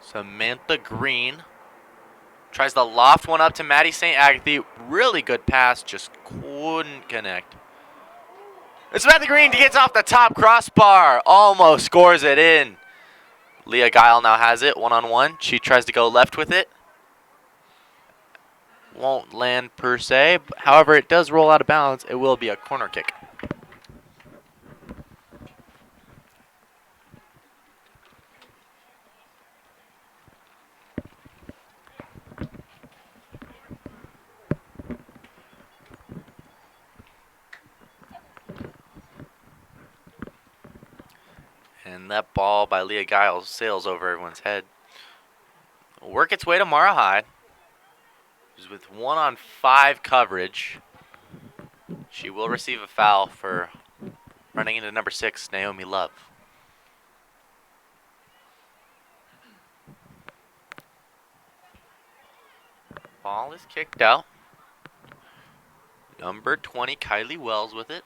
Samantha Green tries to loft one up to Maddie St. Agatha. Really good pass, just couldn't connect. It's Samantha Green gets off the top crossbar. Almost scores it in. Leah Guile now has it, one-on-one. She tries to go left with it. Won't land per se. However, it does roll out of bounds. It will be a corner kick. And that ball by Leah Giles sails over everyone's head. Will work its way to Mara Hyde. Who's with 1-on-5 coverage. She will receive a foul for running into number 6, Naomi Love. Ball is kicked out. Number 20, Kylie Wells with it.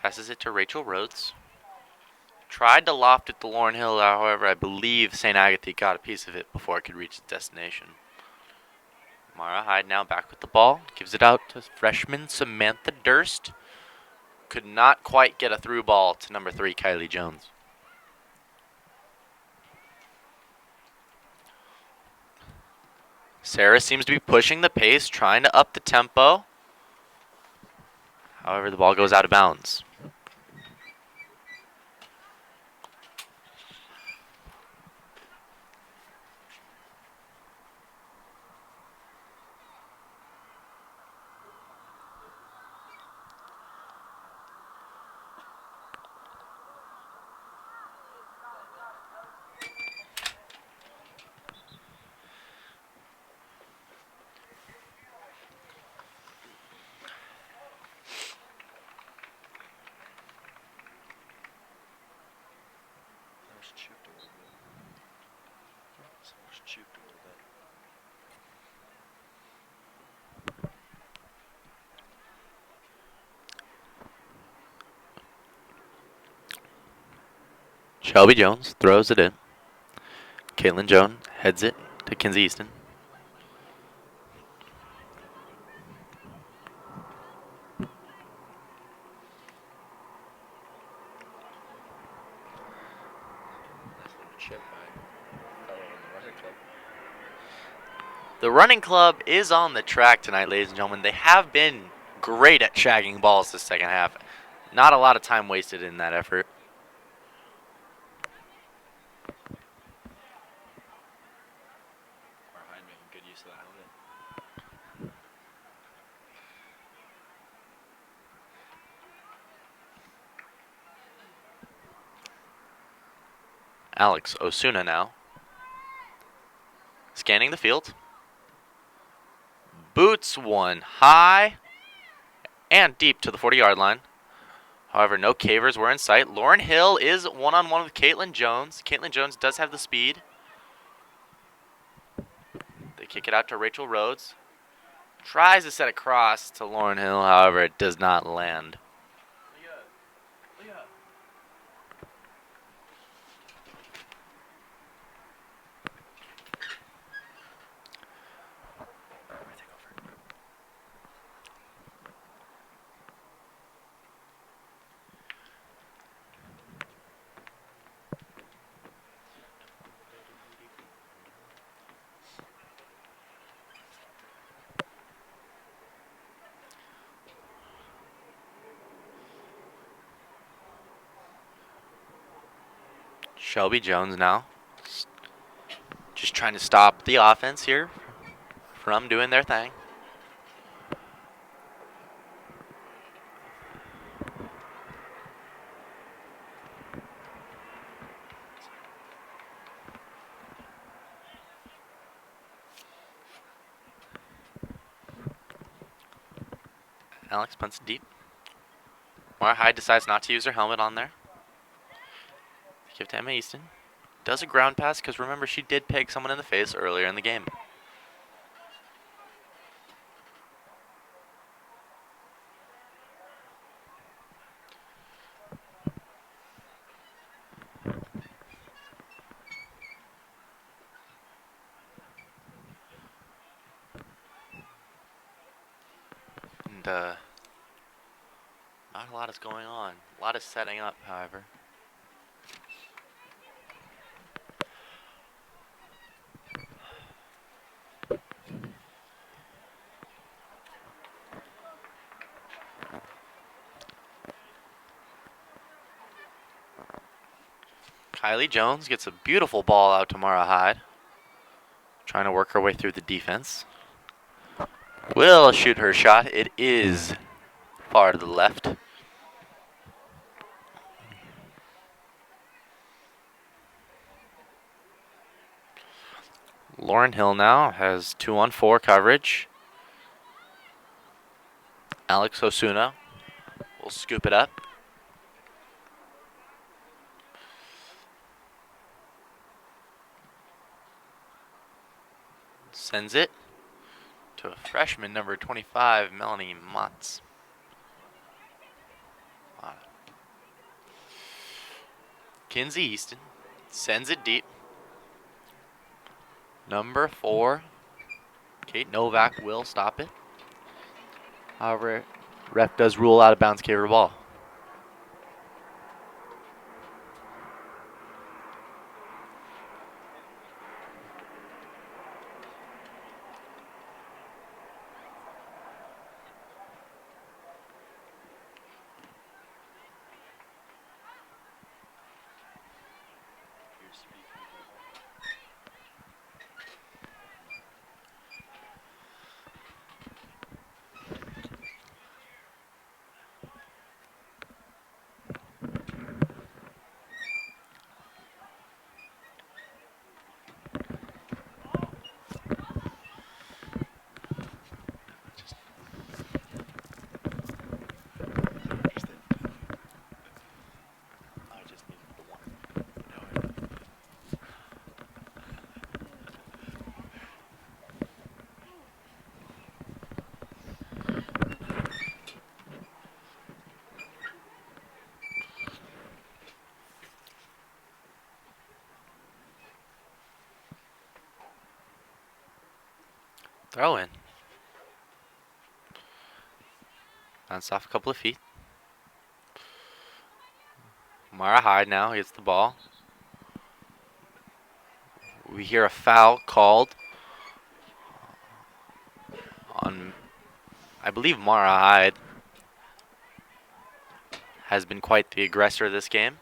Passes it to Rachel Rhodes. Tried to loft it to Lauren Hill, however, I believe St. Agatha got a piece of it before it could reach its destination. Mara Hyde now back with the ball. Gives it out to freshman Samantha Durst. Could not quite get a through ball to number 3, Kylie Jones. Serra seems to be pushing the pace, trying to up the tempo. However, the ball goes out of bounds. Shelby Jones throws it in. Caitlin Jones heads it to Kinsey Easton. chip my fellow in the running club. The running club is on the track tonight, ladies and gentlemen. They have been great at shagging balls this second half. Not a lot of time wasted in that effort. Or Hyde making good use of that helmet. Alex Osuna now. Scanning the field. Boots one high and deep to the 40-yard line. However, no cavers were in sight. Lauren Hill is one-on-one with Caitlin Jones. Caitlin Jones does have the speed. They kick it out to Rachel Rhodes. Tries to set across to Lauren Hill. However, it does not land. Shelby Jones now. Just trying to stop the offense here from doing their thing. Alex punts it deep. Mara Hyde decides not to use her helmet on there. Give to Emma Easton. Does a ground pass because remember she did peg someone in the face earlier in the game. And not a lot is going on. A lot is setting up, however. Kylie Jones gets a beautiful ball out to Mara Hyde. Trying to work her way through the defense. Will shoot her shot. It is far to the left. Lauren Hill now has 2-on-4 coverage. Alex Osuna will scoop it up. Sends it to a freshman, number 25, Melanie Motz. Kinsey Easton sends it deep. Number 4, Kate Novak will stop it. However, ref does rule out of bounds caver ball. Throw in. Bounce off a couple of feet. Mara Hyde now gets the ball. We hear a foul called on, I believe, Mara Hyde has been quite the aggressor this game.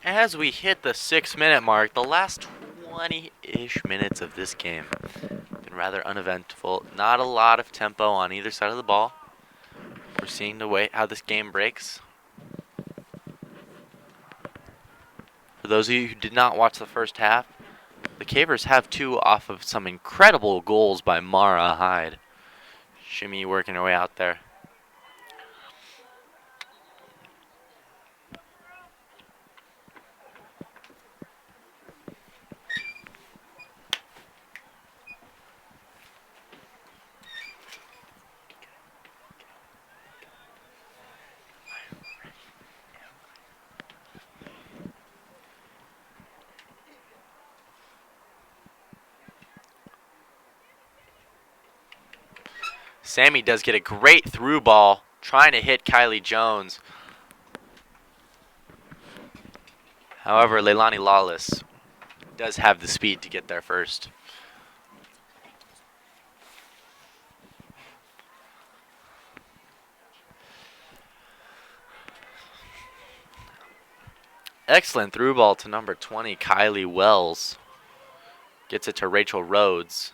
As we hit the 6-minute mark, the last 20-ish minutes of this game have been rather uneventful. Not a lot of tempo on either side of the ball. We're seeing the way how this game breaks. For those of you who did not watch the first half, the Cavers have two off of some incredible goals by Mara Hyde. Shimmy working her way out there. Sammy does get a great through ball, trying to hit Kylie Jones. However, Leilani Lawless does have the speed to get there first. Excellent through ball to number 20, Kylie Wells. Gets it to Rachel Rhodes.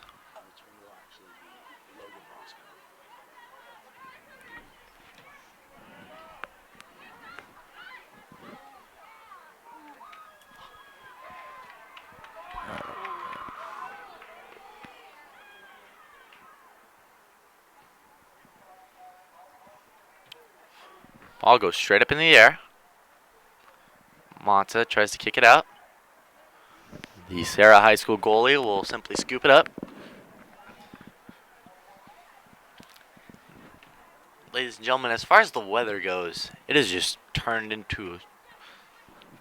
Ball goes straight up in the air. Mata tries to kick it out. The Serra High School goalie will simply scoop it up. Ladies and gentlemen, as far as the weather goes, it has just turned into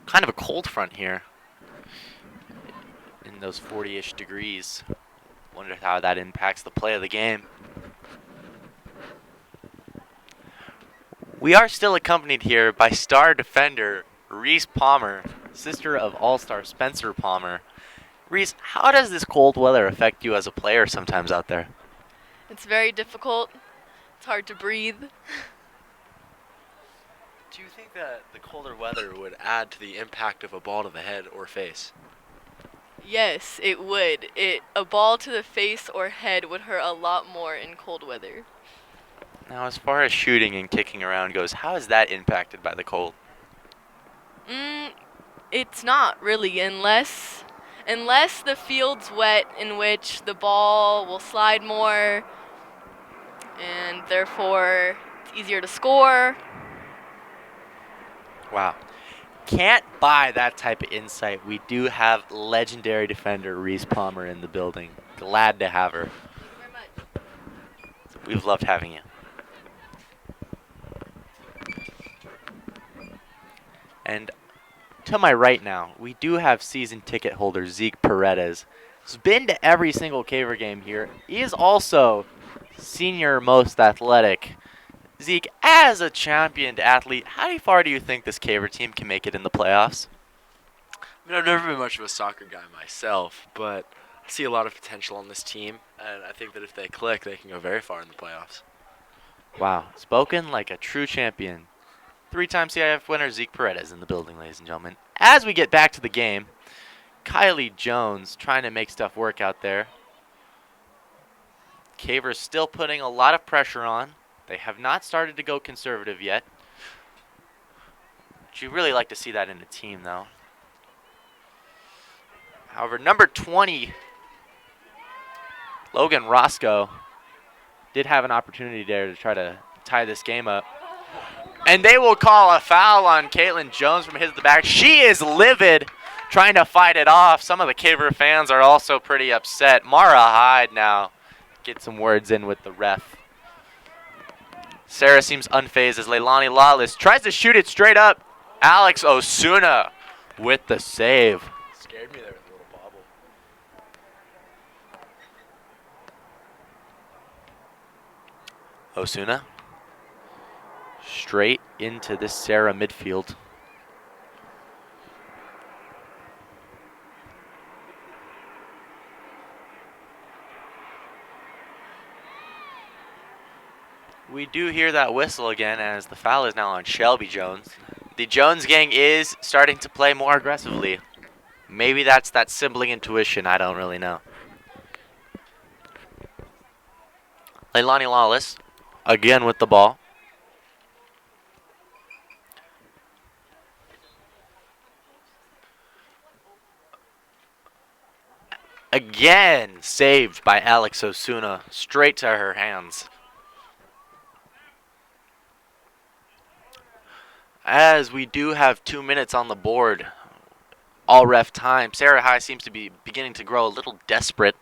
kind of a cold front here. In those 40-ish degrees. Wonder how that impacts the play of the game. We are still accompanied here by star defender Reese Palmer, sister of All-Star Spencer Palmer. Reese, how does this cold weather affect you as a player sometimes out there? It's very difficult. It's hard to breathe. Do you think that the colder weather would add to the impact of a ball to the head or face? Yes, it would. A ball to the face or head would hurt a lot more in cold weather. Now, as far as shooting and kicking around goes, how is that impacted by the cold? It's not really, unless the field's wet, in which the ball will slide more, and therefore it's easier to score. Wow. Can't buy that type of insight. We do have legendary defender Reese Palmer in the building. Glad to have her. Thank you very much. We've loved having you. And to my right now, we do have season ticket holder Zeke Paredes. He's been to every single Caver game here. He is also senior most athletic. Zeke, as a championed athlete, how far do you think this Caver team can make it in the playoffs? I mean, I've never been much of a soccer guy myself, but I see a lot of potential on this team, and I think that if they click, they can go very far in the playoffs. Wow, spoken like a true champion. 3-time C.I.F winner Zeke Paredes in the building, ladies and gentlemen. As we get back to the game, Kylie Jones trying to make stuff work out there. Caver's still putting a lot of pressure on. They have not started to go conservative yet. But you really like to see that in a team, though. However, number 20, Logan Roscoe, did have an opportunity there to try to tie this game up. And they will call a foul on Caitlin Jones from his the back. She is livid, trying to fight it off. Some of the Caver fans are also pretty upset. Mara Hyde now get some words in with the ref. Serra seems unfazed as Leilani Lawless tries to shoot it straight up Alex Osuna with the save. Scared me there with a little bobble. Osuna straight into this Serra midfield. We do hear that whistle again as the foul is now on Shelby Jones. The Jones gang is starting to play more aggressively. Maybe that's that sibling intuition, I don't really know. Leilani Lawless again with the ball. Again saved by Alex Osuna, straight to her hands. As we do have 2 minutes on the board, all ref time. Serra High seems to be beginning to grow a little desperate.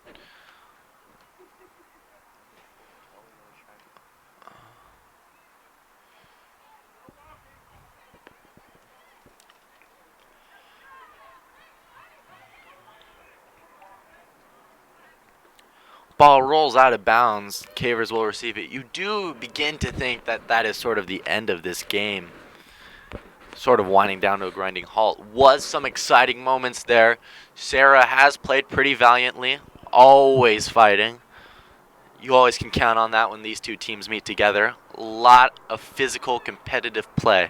Ball rolls out of bounds. Cavers will receive it. You do begin to think that that is sort of the end of this game. Sort of winding down to a grinding halt. Was some exciting moments there. Serra has played pretty valiantly. Always fighting. You always can count on that when these two teams meet together. A lot of physical, competitive play.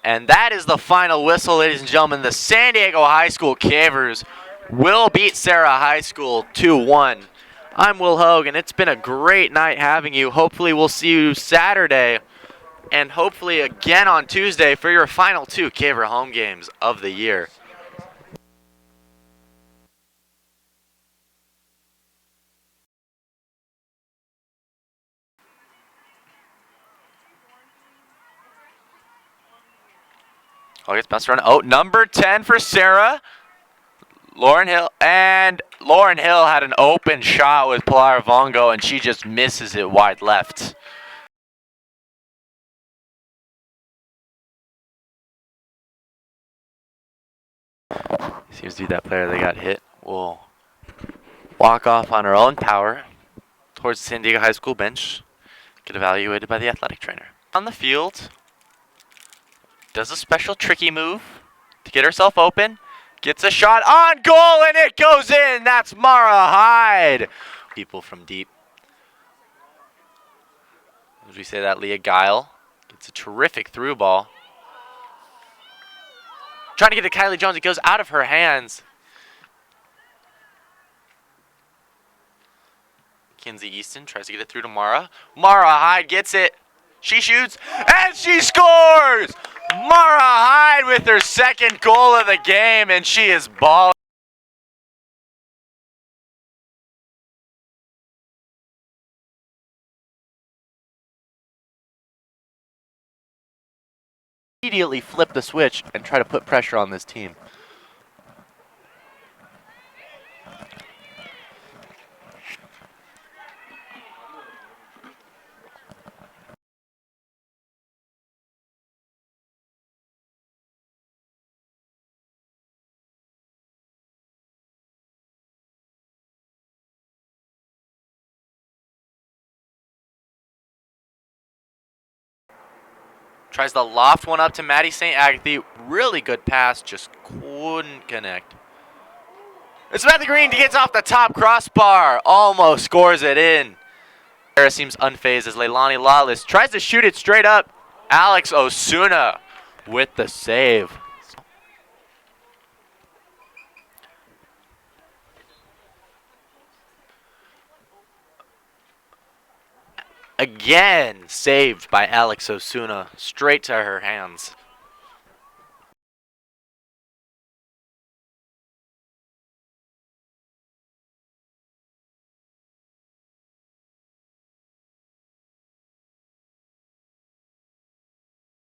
And that is the final whistle, ladies and gentlemen. The San Diego High School Cavers will beat Serra High School 2-1. I'm Will Hogan. It's been a great night having you. Hopefully we'll see you Saturday and hopefully again on Tuesday for your final 2 Caver home games of the year. Oh, it's bounced around. Oh, number 10 for Serra. Lauren Hill. And Lauren Hill had an open shot with Pilar Vongo, and she just misses it wide left. Seems to be that player that got hit will walk off on her own power towards the San Diego High School bench. Get evaluated by the athletic trainer. On the field. Does a special tricky move to get herself open. Gets a shot on goal, and it goes in. That's Mara Hyde. People from deep. As we say that, Leah Guile gets a terrific through ball. Trying to get to Kylie Jones. It goes out of her hands. Kinsey Easton tries to get it through to Mara. Mara Hyde gets it. She shoots, and she scores! Mara Hyde with her second goal of the game, and she is balling. Immediately flip the switch and try to put pressure on this team. Tries the loft one up to Maddie St. Agatha. Really good pass, just couldn't connect. It's Samantha Green gets off the top crossbar. Almost scores it in. Serra seems unfazed as Leilani Lawless tries to shoot it straight up. Alex Osuna with the save. Again saved by Alex Osuna, straight to her hands.